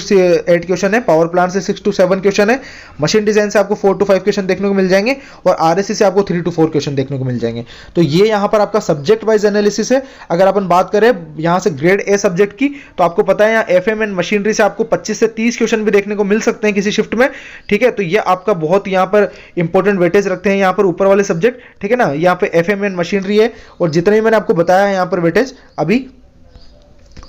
8 क्वेश्चन है, पावर प्लांट से 6 to 7 क्वेश्चन है, मशीन डिजाइन से आपको 4 to 5 क्वेश्चन देखने को मिल जाएंगे, और आरएससी से आपको 3 to 4 क्वेश्चन देखने को मिल जाएंगे। तो ये यहाँ पर आपका सब्जेक्ट वाइज एनालिसिस है। अगर अपन बात करें यहाँ से ग्रेड ए सब्जेक्ट की, तो आपको पता है यहाँ एफएम एंड मशीनरी से आपको 25 से 30 क्वेश्चन भी देखने को मिल सकते हैं किसी शिफ्ट में, ठीक है। तो ये आपका बहुत यहाँ पर इंपॉर्टेंट वेटेज रखते हैं यहाँ पर ऊपर वाले सब्जेक्ट, ठीक है ना। यहाँ पे एफएम एंड मशीनरी है, और जितने भी मैंने आपको बताया है यहाँ पर वेटेज अभी,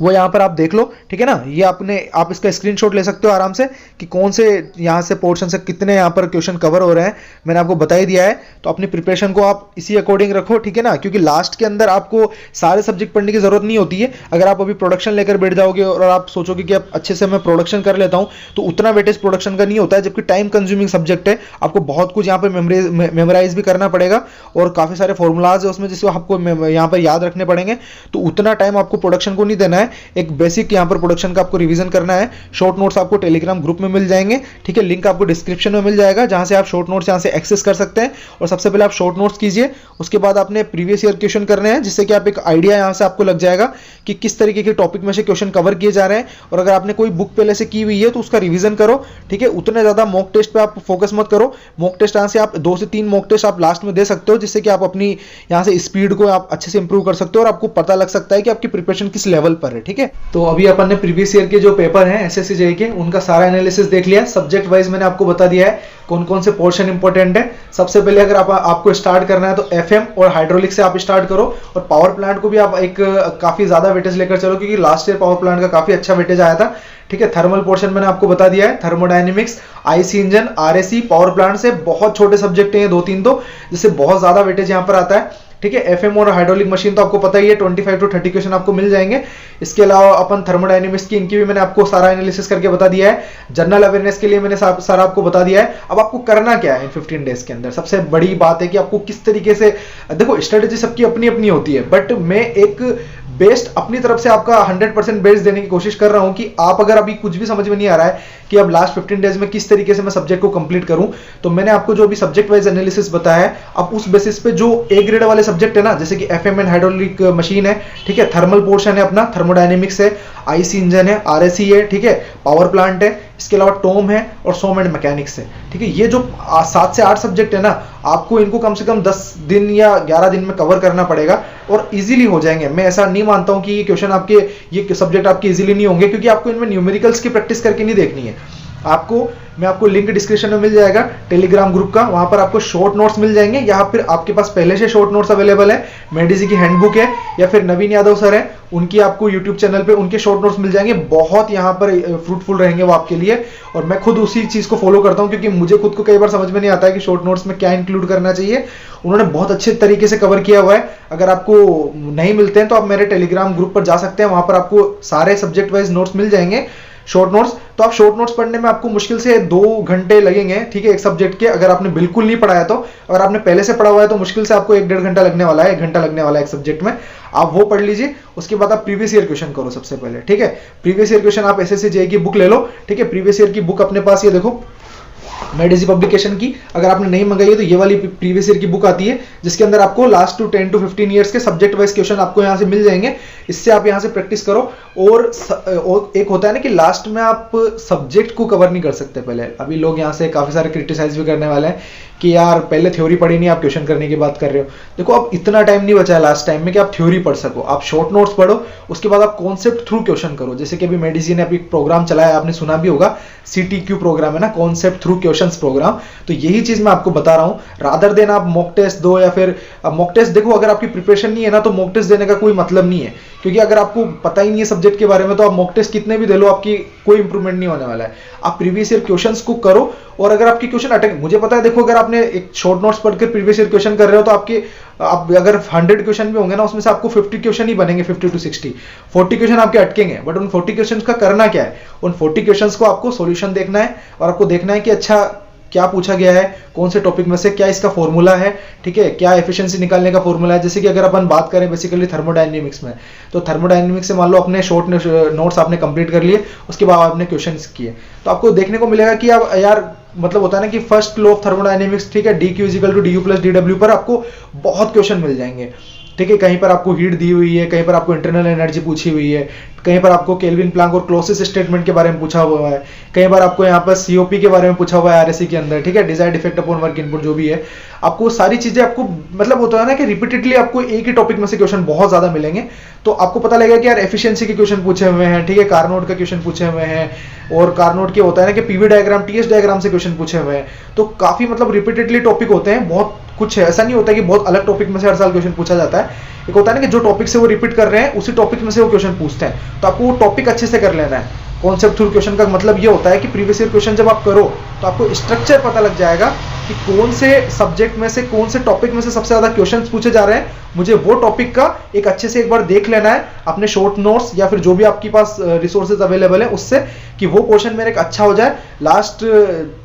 वो यहाँ पर आप देख लो, ठीक है ना। ये आप इसका स्क्रीनशॉट ले सकते हो आराम से कि कौन से यहाँ से पोर्शन से कितने यहाँ पर क्वेश्चन कवर हो रहे हैं, मैंने आपको बता ही दिया है। तो अपनी प्रिपरेशन को आप इसी अकॉर्डिंग रखो, ठीक है ना, क्योंकि लास्ट के अंदर आपको सारे सब्जेक्ट पढ़ने की जरूरत नहीं होती है। अगर आप अभी प्रोडक्शन लेकर बैठ जाओगे और आप सोचोगे कि आप अच्छे से मैं प्रोडक्शन कर लेता हूँ, तो उतना वेटेज प्रोडक्शन का नहीं होता है, जबकि टाइम कंज्यूमिंग सब्जेक्ट है। आपको बहुत कुछ यहाँ पर मेमोराइज भी करना पड़ेगा, और काफ़ी सारे फॉर्मूलाज है उसमें जिसको आपको यहाँ पर याद रखने पड़ेंगे। तो उतना टाइम आपको प्रोडक्शन को नहीं देना है। एक बेसिक यहाँ पर प्रोडक्शन का आपको रिवीजन करना है। शॉर्ट नोट्स आपको टेलीग्राम ग्रुप में मिल जाएंगे, ठीक है, लिंक आपको डिस्क्रिप्शन में मिल जाएगा, जहां से आप शॉर्ट नोट्स यहाँ से एक्सेस कर सकते हैं। और सबसे पहले आप शॉर्ट नोट्स कीजिए, उसके बाद आपने प्रीवियस ईयर क्वेश्चन करने हैं, जिससे कि आप एक आइडिया यहाँ से आपको लग जाएगा कि किस तरीके के टॉपिक में से क्वेश्चन कवर किए जा रहे हैं। और अगर आपने कोई बुक पहले से की हुई है तो उसका रिवीजन करो, ठीक है। उतने ज्यादा मॉक टेस्ट पे आप फोकस मत करो। मॉक टेस्ट यहाँ से आप 2 से 3 मॉक टेस्ट आप लास्ट में दे सकते हो, जिससे कि आप अपनी यहाँ से स्पीड को आप अच्छे से इंप्रूव कर सकते हो, और आपको पता लग सकता है कि आपकी प्रिपरेशन किस लेवल पर है, ठीक है। तो अभी अपन ने प्रीवियस ईयर के जो पेपर हैं एसएससी जेईई के, उनका सारा एनालिसिस देख लिया। सब्जेक्ट वाइज मैंने आपको बता दिया है कौन कौन से पोर्शन इंपॉर्टेंट है। सबसे पहले अगर आपको स्टार्ट करना है तो एफएम और हाइड्रोलिक से आप स्टार्ट करो, और पावर प्लांट को भी आप एक काफी ज्यादा वेटेज लेकर चलो, क्योंकि लास्ट ईयर पावर प्लांट का काफी अच्छा वेटेज आया था, ठीक है। थर्मल पोर्शन मैंने आपको बता दिया है, thermodynamics, IC engine, RAC, power plant से बहुत छोटे सब्जेक्ट हैं 2-3, तो जिससे बहुत ज्यादा वेटेज यहाँ पर आता है, ठीक है। एफएम और हाइड्रोलिक मशीन तो आपको पता ही है 25 to 30 क्वेश्चन आपको मिल जाएंगे। इसके अलावा अपन थर्मोडायनेमिक्स की इनकी भी मैंने आपको सारा एनालिसिस करके बता दिया है। जनरल अवेयरनेस के लिए मैंने सारा आपको बता दिया है। अब आपको करना क्या है इन 15 डेज के अंदर, सबसे बड़ी बात है कि आपको किस तरीके से, देखो स्ट्रेटेजी सबकी अपनी अपनी होती है, बट मैं एक बेस्ट अपनी तरफ से आपका 100% बेस्ट देने की कोशिश कर रहा हूं कि आप अगर अभी कुछ भी समझ में नहीं आ रहा है कि अब लास्ट 15 डेज में किस तरीके से मैं सब्जेक्ट को कंप्लीट करूं, तो मैंने आपको जो अभी सब्जेक्ट वाइज एनालिसिस बताया है, अब उस बेसिस पे जो ए ग्रेड वाले सब्जेक्ट है ना, जैसे कि एफएम एंड हाइड्रोलिक मशीन है, ठीक है, थर्मल पोर्शन है अपना, थर्मोडायनेमिक्स है, आईसी इंजन है, आरएसी है, ठीक है, पावर प्लांट है, इसके अलावा टॉम है और सॉम एंड मैकेनिक्स है, ठीक है। ये जो 7 से 8 सब्जेक्ट है ना, आपको इनको कम से कम 10 दिन या 11 दिन में कवर करना पड़ेगा और इजीली हो जाएंगे। मैं ऐसा नहीं मानता हूं कि ये क्वेश्चन आपके, ये सब्जेक्ट आपके इजीली नहीं होंगे, क्योंकि आपको इनमें न्यूमेरिकल्स की प्रैक्टिस करके नहीं देखनी है। मैं आपको लिंक डिस्क्रिप्शन में मिल जाएगा टेलीग्राम ग्रुप का, वहां पर आपको शॉर्ट नोट्स मिल जाएंगे, या फिर आपके पास पहले से शॉर्ट नोट्स अवेलेबल है, मेडिजी की हैंडबुक है, या फिर नवीन यादव सर है उनकी आपको यूट्यूब चैनल पे उनके शॉर्ट नोट्स मिल जाएंगे। बहुत यहाँ पर फ्रूटफुल रहेंगे वो आपके लिए, और मैं खुद उसी चीज को फॉलो करता हूँ, क्योंकि मुझे खुद को कई बार समझ में नहीं आता है कि शॉर्ट नोट्स में क्या इंक्लूड करना चाहिए। उन्होंने बहुत अच्छे तरीके से कवर किया हुआ है। अगर आपको नहीं मिलते हैं तो आप मेरे टेलीग्राम ग्रुप पर जा सकते हैं, वहां पर आपको सारे सब्जेक्ट वाइज नोट्स मिल जाएंगे, शॉर्ट नोट्स। तो आप शॉर्ट नोट्स पढ़ने में आपको मुश्किल से 2 घंटे लगेंगे, ठीक है, एक सब्जेक्ट के। अगर आपने बिल्कुल नहीं पढ़ा है तो, अगर आपने पहले से पढ़ा हुआ है तो मुश्किल से आपको 1-1.5 घंटा लगने वाला है, 1 घंटा लगने वाला है एक सब्जेक्ट में। आप वो पढ़ लीजिए, उसके बाद आप प्रीवियस ईयर क्वेश्चन करो सबसे पहले, ठीक है। प्रीवियस ईयर क्वेश्चन आप एसएससी जेईई की बुक ले लो, ठीक है। प्रीवियस ईयर की बुक अपने पास ये देखो, मेडिजी पब्लिकेशन की, अगर आपने नहीं मंगाई है तो ये वाली प्रीवियस ईयर की बुक आती है, जिसके अंदर आपको लास्ट टू 10 to 15 ईयर्स के सब्जेक्ट वाइज क्वेश्चन आपको यहाँ से मिल जाएंगे। इससे आप यहाँ से प्रैक्टिस करो। और एक होता है ना कि लास्ट में आप सब्जेक्ट को कवर नहीं कर सकते पहले। अभी लोग यहाँ से काफी सारे क्रिटिसाइज भी करने वाले हैं कि यार पहले थ्योरी पढ़ी नहीं, आप क्वेश्चन करने की बात कर रहे हो। देखो, अब इतना टाइम नहीं बचा है लास्ट टाइम में कि आप थ्योरी पढ़ सको। आप शॉर्ट नोट्स पढ़ो, उसके बाद आप कॉन्सेप्ट थ्रू क्वेश्चन करो। जैसे कि अभी मेडिजी ने अभी प्रोग्राम चलाया, आपने सुना भी होगा, CTQ प्रोग्राम है ना, कॉन्सेप्ट थ्रू क्वेश्चंस प्रोग्राम। तो यही चीज मैं आपको बता रहा हूं। रादर देन आप मॉक टेस्ट दो, या फिर मॉक टेस्ट देखो, अगर आपकी प्रिपरेशन नहीं है ना तो मॉक टेस्ट देने का कोई मतलब नहीं है, क्योंकि अगर आपको पता ही नहीं है सब्जेक्ट के बारे में तो आप मॉक टेस्ट कितने भी दे लो, आपकी कोई इंप्रूवमेंट नहीं होने वाला है। आप प्रीवियस ईयर क्वेश्चंस को करो, और अगर आपके क्वेश्चन अटक, मुझे पता है, देखो, अगर आपने एक शॉर्ट नोट्स पढ़कर प्रीवियस ईयर क्वेश्चन कर रहे हो तो आप अगर 100 क्वेश्चन भी होंगे ना, उसमें से आपको 50 क्वेश्चन ही बनेंगे, 50 to 60, 40 क्वेश्चन आपके अटकेंगे। बट उन 40 क्वेश्चन का करना क्या है? उन 40 क्वेश्चन को आपको सॉल्यूशन देखना है, और आपको देखना है कि अच्छा क्या पूछा गया है, कौन से टॉपिक में से, क्या इसका फॉर्मूला है, ठीक है, क्या एफिशिएंसी निकालने का फॉर्मूला है। जैसे कि अगर अपन बात करें बेसिकली थर्मोडायनेमिक्स में, तो थर्मोडायनेमिक्स से मान लो अपने शॉर्ट नोट्स आपने कंप्लीट कर लिए, उसके बाद आपने क्वेश्चंस किए, तो आपको देखने को मिलेगा कि आप यार, मतलब होता है ना कि फर्स्ट लॉ ऑफ थर्मोडायनेमिक्स, ठीक है, dq = du + dw पर आपको बहुत क्वेश्चन मिल जाएंगे, ठीक है। कहीं पर आपको हीट दी हुई है, कहीं पर आपको इंटरनल एनर्जी पूछी हुई है, कहीं पर आपको केल्विन प्लैंक और क्लॉसियस स्टेटमेंट के बारे में पूछा हुआ है, कई बार आपको यहाँ पर सीओपी के बारे में पूछा हुआ है आरएससी के अंदर, ठीक है, desired effect upon work input, जो भी है। आपको सारी चीजें आपको, मतलब होता है ना कि रिपीटेडली आपको एक ही टॉपिक में से क्वेश्चन बहुत ज्यादा मिलेंगे, तो आपको पता लगेगा कि यार एफिशिएंसी के क्वेश्चन पूछे हुए हैं, ठीक है, कार्नोट का क्वेश्चन पूछे हुए हैं, और कार्नोट के होता है ना कि पीवी डायग्राम, टीएस डायग्राम से क्वेश्चन पूछे हुए हैं। तो काफी मतलब रिपीटेडली टॉपिक होते हैं, बहुत कुछ है, ऐसा नहीं होता कि बहुत अलग टॉपिक में से हर साल क्वेश्चन पूछा जाता है। एक होता है ना कि जो टॉपिक से वो रिपीट कर रहे हैं उसी टॉपिक में से वो क्वेश्चन पूछते हैं, तो आपको वो टॉपिक अच्छे से कर लेना है। कॉन्सेप्ट थ्रू क्वेश्चन का मतलब ये होता है कि प्रीवियस ईयर क्वेश्चन जब आप करो तो आपको स्ट्रक्चर पता लग जाएगा कि कौन से सब्जेक्ट में से, कौन से टॉपिक में से सबसे ज्यादा क्वेश्चंस पूछे जा रहे हैं। मुझे वो टॉपिक का एक अच्छे से एक बार देख लेना है अपने शॉर्ट नोट्स या फिर जो भी आपके पास रिसोर्सेज अवेलेबल है उससे, कि वो क्वेश्चन मेरे अच्छा हो जाए। लास्ट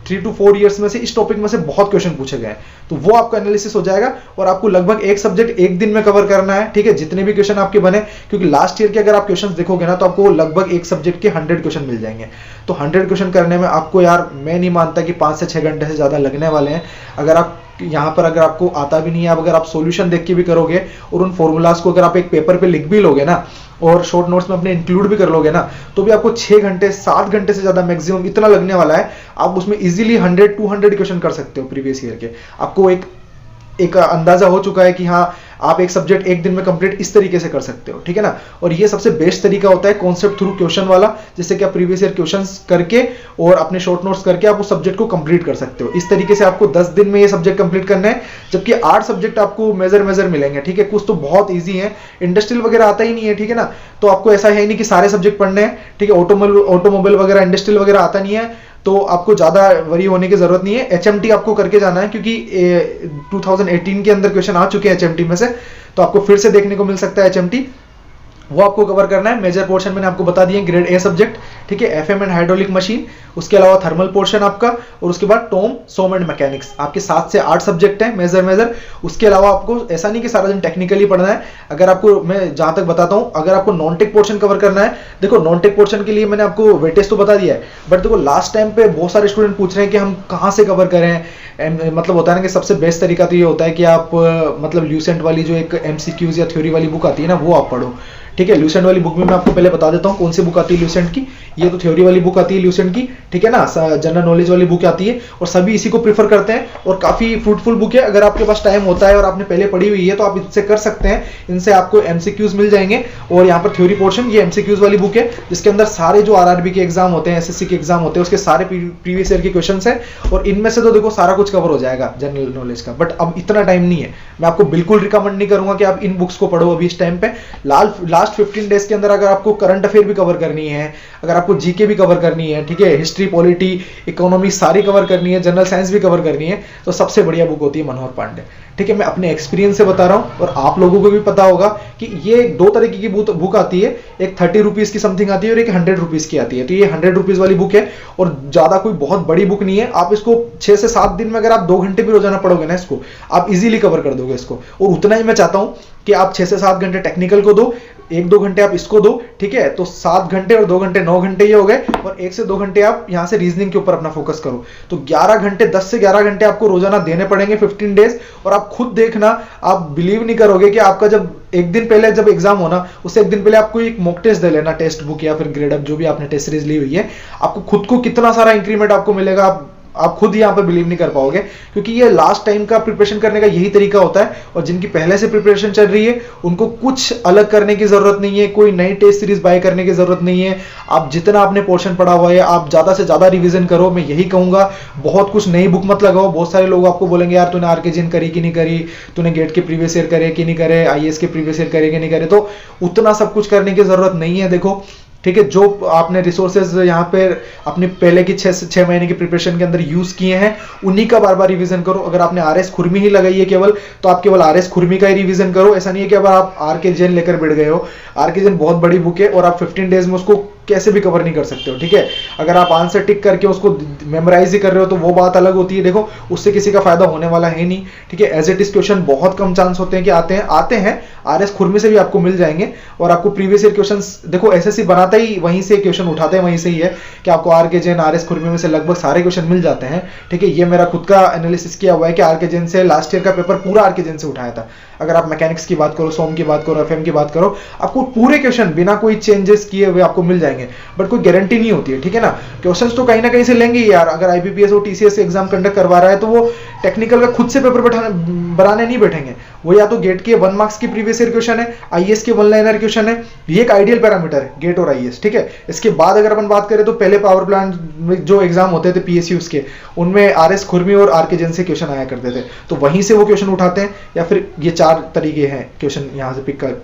3 to 4 ईयर्स में से इस टॉपिक में से बहुत क्वेश्चन पूछे गए, तो वो आपका एनालिसिस हो जाएगा और आपको लगभग एक सब्जेक्ट एक दिन में कवर करना है, ठीक है, जितने भी क्वेश्चन आपके बने। क्योंकि लास्ट ईयर के अगर आप क्वेश्चन देखोगे ना तो आपको लगभग एक सब्जेक्ट के 100 क्वेश्चन मिल जाएंगे। तो 100 क्वेश्चन करने में आपको, यार मैं नहीं मानता कि 5 से 6 घंटे से ज्यादा लगने वाले हैं। अगर आप यहाँ पर, अगर आपको आता भी नहीं है, अगर आप सॉल्यूशन देख के भी करोगे और उन फॉर्मूलाज को अगर आप एक पेपर पे लिख भी लोगे ना और शॉर्ट नोट्स में अपने इंक्लूड भी कर लोगे ना, तो भी आपको 6 घंटे 7 घंटे से ज्यादा मैक्सिमम इतना लगने वाला है। आप उसमें इजीली 100-200 क्वेश्चन कर सकते हो प्रीवियस ईयर के। आपको एक अंदाजा हो चुका है कि हाँ आप एक सब्जेक्ट एक दिन में कंप्लीट इस तरीके से कर सकते हो, ठीक है ना। और ये सबसे बेस्ट तरीका होता है कॉन्सेप्ट थ्रू क्वेश्चन वाला, जिससे कि आप प्रीवियस ईयर क्वेश्चंस करके और अपने शॉर्ट नोट्स करके आप उस सब्जेक्ट को कंप्लीट कर सकते हो। इस तरीके से आपको 10 दिन में ये सब्जेक्ट कंप्लीट करना है, जबकि 8 सब्जेक्ट आपको मेजर मिलेंगे, ठीक है। कुछ तो बहुत ईजी है, इंडस्ट्रियल वगैरह आता ही नहीं है, ठीक है ना। तो आपको ऐसा है नहीं कि सारे सब्जेक्ट पढ़ने हैं, ठीक है। ऑटोमोबाइल वगैरह, इंडस्ट्रियल वगैरह आता नहीं है, तो आपको ज्यादा वरी होने की जरूरत नहीं है। एचएमटी आपको करके जाना है, क्योंकि 2018 के अंदर क्वेश्चन आ चुके हैं एचएमटी में से, तो आपको फिर से देखने को मिल सकता है एचएमटी, वो आपको कवर करना है। मेजर पोर्शन मैंने आपको बता दिए, ग्रेड ए सब्जेक्ट, ठीक है, एफएम एंड हाइड्रोलिक मशीन, उसके अलावा थर्मल पोर्शन आपका, और उसके बाद टॉम, सोम एंड मैकेनिक्स। आपके 7 से 8 सब्जेक्ट हैं मेजर। उसके अलावा आपको ऐसा नहीं कि सारा दिन टेक्निकली पढ़ना है। अगर आपको, मैं जहां तक बताता हूं, अगर आपको नॉन टेक पोर्शन कवर करना है, देखो नॉन टेक पोर्शन के लिए मैंने आपको वेटेज तो बता दिया है, बट देखो लास्ट टाइम पे बहुत सारे स्टूडेंट पूछ रहे हैं कि हम कहां से कवर करें। मतलब होता है ना कि सबसे बेस्ट तरीका तो ये होता है कि आप मतलब ल्यूसेंट वाली जो एक एमसीक्यूज या थ्योरी वाली बुक आती है ना, वो आप पढ़ो, ठीक है। ल्यूसेंट वाली बुक में मैं आपको पहले बता देता हूँ कौन सी बुक आती है ल्यूसेंट की। ये तो थ्योरी वाली बुक आती है ल्यूसेंट की, ठीक है ना, जनरल नॉलेज वाली बुक आती है और सभी इसी को प्रीफर करते हैं और काफी फ्रूटफुल बुक है। अगर आपके पास टाइम होता है और आपने पहले पढ़ी हुई है तो आप इससे कर सकते हैं, इनसे आपको एमसीक्यूज मिल जाएंगे। और यहाँ पर थ्योरी पोर्शन ये एमसीक्यूज वाली बुक है जिसके अंदर सारे जो आरआरबी के एग्जाम होते हैं, एसएससी के एग्जाम होते हैं, उसके सारे प्रीवियस ईयर के क्वेश्चंस हैं और इनमें से तो देखो सारा कुछ कवर हो जाएगा जनरल नॉलेज का। बट अब इतना टाइम नहीं है, मैं आपको बिल्कुल रिकमेंड नहीं करूंगा कि आप इन बुक्स को पढ़ो अभी इस टाइम पे। लास्ट 15 डेज के अंदर अगर आपको करंट अफेयर भी कवर करनी है, अगर आपको जीके भी कवर करनी है, ठीक है, हिस्ट्री, पॉलिटी, इकोनॉमी सारी कवर करनी है, जनरल साइंस भी कवर करनी है, तो सबसे बढ़िया बुक होती है मनोहर पांडे। ठीक है, मैं अपने एक्सपीरियंस से बता रहा हूं और आप लोगों को भी पता होगा कि ये दो तरीके की बुक आती है, एक 30 रुपीज की समथिंग आती है और एक 100 रुपीज की आती है। तो ये 100 रुपीज वाली बुक है और ज्यादा कोई बहुत बड़ी बुक नहीं है। आप इसको 6 से 7 दिन में अगर आप 2 घंटे भी रोजाना पढ़ोगे ना इसको, आप इजीली कवर कर दोगे इसको। और उतना ही मैं चाहता हूं कि आप 6 से 7 घंटे टेक्निकल को दो, 1-2 घंटे आप इसको दो, ठीक है, तो 7 घंटे और 2 घंटे 9 घंटे ये हो गए और 1 से 2 घंटे आप यहां से रीजनिंग के ऊपर अपना फोकस करो। तो 11 घंटे, 10 से 11 घंटे आपको रोजाना देने पड़ेंगे 15 डेज। और आप खुद देखना, आप बिलीव नहीं करोगे कि आपका जब एक दिन पहले जब एग्जाम होना उससे एक दिन पहले आपको एक मॉक टेस्ट दे लेना, टेक्स्ट बुक या फिर ग्रेड अप जो भी आपने टेस्ट सीरीज ली हुई है, आपको खुद को कितना सारा इंक्रीमेंट आपको मिलेगा, आप खुद यहाँ पर बिलीव नहीं कर पाओगे। क्योंकि ये लास्ट टाइम का प्रिपरेशन करने का यही तरीका होता है और जिनकी पहले से प्रिपरेशन चल रही है उनको कुछ अलग करने की जरूरत नहीं है, कोई नई टेस्ट सीरीज बाय करने की जरूरत नहीं है। आप जितना आपने पोर्शन पढ़ा हुआ है आप ज्यादा से ज्यादा रिवीजन करो, मैं यही कहूंगा। बहुत कुछ नई बुक मत लगाओ। बहुत सारे लोग आपको बोलेंगे यार तूने आरके जिन करी कि नहीं करी, तूने गेट के प्रीवियस ईयर करे कि नहीं करे, आईएएस के प्रीवियस ईयर करे कि नहीं करे, तो उतना सब कुछ करने की जरूरत नहीं है। देखो ठीक है, जो आपने रिसोर्सेज यहाँ पे अपने पहले की 6 महीने की प्रिपरेशन के अंदर यूज किए हैं उन्हीं का बार बार रिवीजन करो। अगर आपने आरएस खुरमी ही लगाई है केवल, तो आप केवल आरएस खुरमी का ही रिवीजन करो। ऐसा नहीं है कि अब आप आरके जैन लेकर बैठ गए हो। आरके जैन बहुत बड़ी बुक है और आप 15 डेज में उसको कैसे भी कवर नहीं कर सकते हो। ठीक है, अगर आप आंसर टिक करके उसको मेमोराइज ही कर रहे हो तो वो बात अलग होती है। देखो उससे किसी का फायदा होने वाला है नहीं। ठीक है, एज इट इज क्वेश्चन बहुत कम चांस होते हैं कि आते हैं आरएस खुरमी से भी आपको मिल जाएंगे। और आपको प्रीवियस ईयर क्वेश्चंस देखो एसएससी बनाता ही वहीं से क्वेश्चन उठाते हैं, वहीं से ही है कि आपको आरके जैन आरएस खुरमी में से लगभग सारे क्वेश्चन मिल जाते हैं। ठीक है, ये मेरा खुद का एनालिसिस किया हुआ है कि आरके जैन से लास्ट ईयर का पेपर पूरा आरके जैन से उठाया था। अगर आप मैकेनिक्स की बात करो, सोम की बात करो, एफएम की बात करो, आपको पूरे क्वेश्चन बिना कोई चेंजेस किए हुए आपको मिल जाएंगे। बट कोई गारंटी नहीं होती है। ठीक है ना, क्वेश्चंस तो कहीं ना कहीं से लेंगे ही यार। अगर आईबीपीएस और टीसीएस एग्जाम कंडक्ट करवा रहा है तो वो टेक्निकल का खुद से पेपर बनाने नहीं बैठेंगे। वो या तो गेट के 1 मार्क्स की प्रीवियस ईयर क्वेश्चन है, आईएएस के 1 लाइनर क्वेश्चन है। ये एक आइडियल पैरामीटर है गेट और आईएएस। ठीक है, इसके बाद अगर अपन बात करें तो पहले पावर प्लांट में जो एग्जाम होते थे पीएसयूज के, उनमें आरएस खुरमी और आरके जैन से क्वेश्चन आया करते थे, तो वहीं से वो क्वेश्चन उठाते हैं। या फिर ये 4 तरीके हैं क्वेश्चन यहाँ से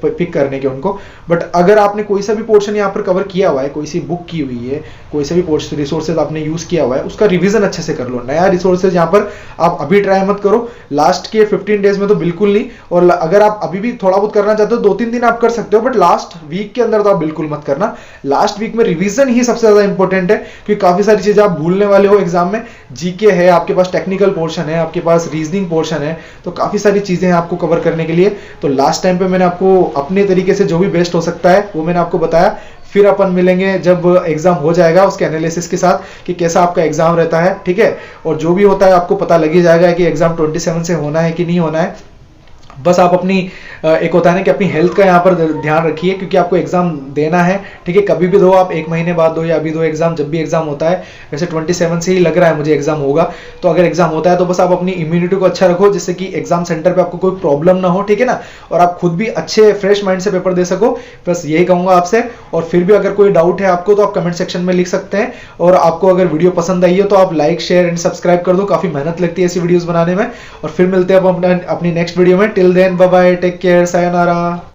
पिक करने के उनको। बट अगर आपने कोई सा भी पोर्शन यहाँ पर कवर किया हुआ है, कोई सी बुक की हुई है, कोई सा भी पोर्शन रिसोर्सेज आपने यूज किया हुआ है, उसका रिवीजन अच्छे से कर लो। नया रिसोर्सेज यहाँ पर आप अभी ट्राई मत करो, लास्ट के 15 डेज में तो बिल्कुल नहीं। और अगर आप अभी भी थोड़ा बहुत करना चाहते हो 2-3 दिन आप कर सकते हो, बट लास्ट वीक के अंदर तो आप बिल्कुल मत करना। लास्ट वीक में रिवीजन ही सबसे ज्यादा इंपॉर्टेंट है, क्योंकि काफी सारी चीजें आप भूलने वाले हो एग्जाम में। जीके है, आपके पास टेक्निकल पोर्शन है, आपके पास रीजनिंग पोर्शन है, तो काफी सारी चीजें हैं आपको कवर करने के लिए। तो लास्ट टाइम पे मैंने आपको अपने तरीके से जो भी बेस्ट हो सकता है वो मैंने आपको बताया। फिर अपन मिलेंगे जब एग्जाम हो जाएगा उसके एनालिसिस के साथ कि कैसा आपका एग्जाम रहता है। ठीक है, और जो भी होता है आपको पता लग ही जाएगा कि एग्जाम 27 से होना है कि नहीं होना है। बस आप अपनी एक होता है ना कि अपनी हेल्थ का यहाँ पर ध्यान रखिए, क्योंकि आपको एग्जाम देना है। ठीक है, कभी भी दो, आप 1 महीने बाद दो या अभी दो एग्जाम, जब भी एग्जाम होता है। वैसे 27 से ही लग रहा है मुझे एग्जाम होगा, तो अगर एग्जाम होता है तो बस आप अपनी इम्यूनिटी को अच्छा रखो, जिससे कि एग्जाम सेंटर पे आपको कोई प्रॉब्लम ना हो। ठीक है ना, और आप खुद भी अच्छे फ्रेश माइंड से पेपर दे सको। बस यही कहूंगा आपसे। और फिर भी अगर कोई डाउट है आपको तो आप कमेंट सेक्शन में लिख सकते हैं। और आपको अगर वीडियो पसंद आई हो तो आप लाइक, शेयर एंड सब्सक्राइब कर दो। काफी मेहनत लगती है ऐसी वीडियोस बनाने में। और फिर मिलते हैं अपनी नेक्स्ट वीडियो में। Till then bye bye, take care, sayonara.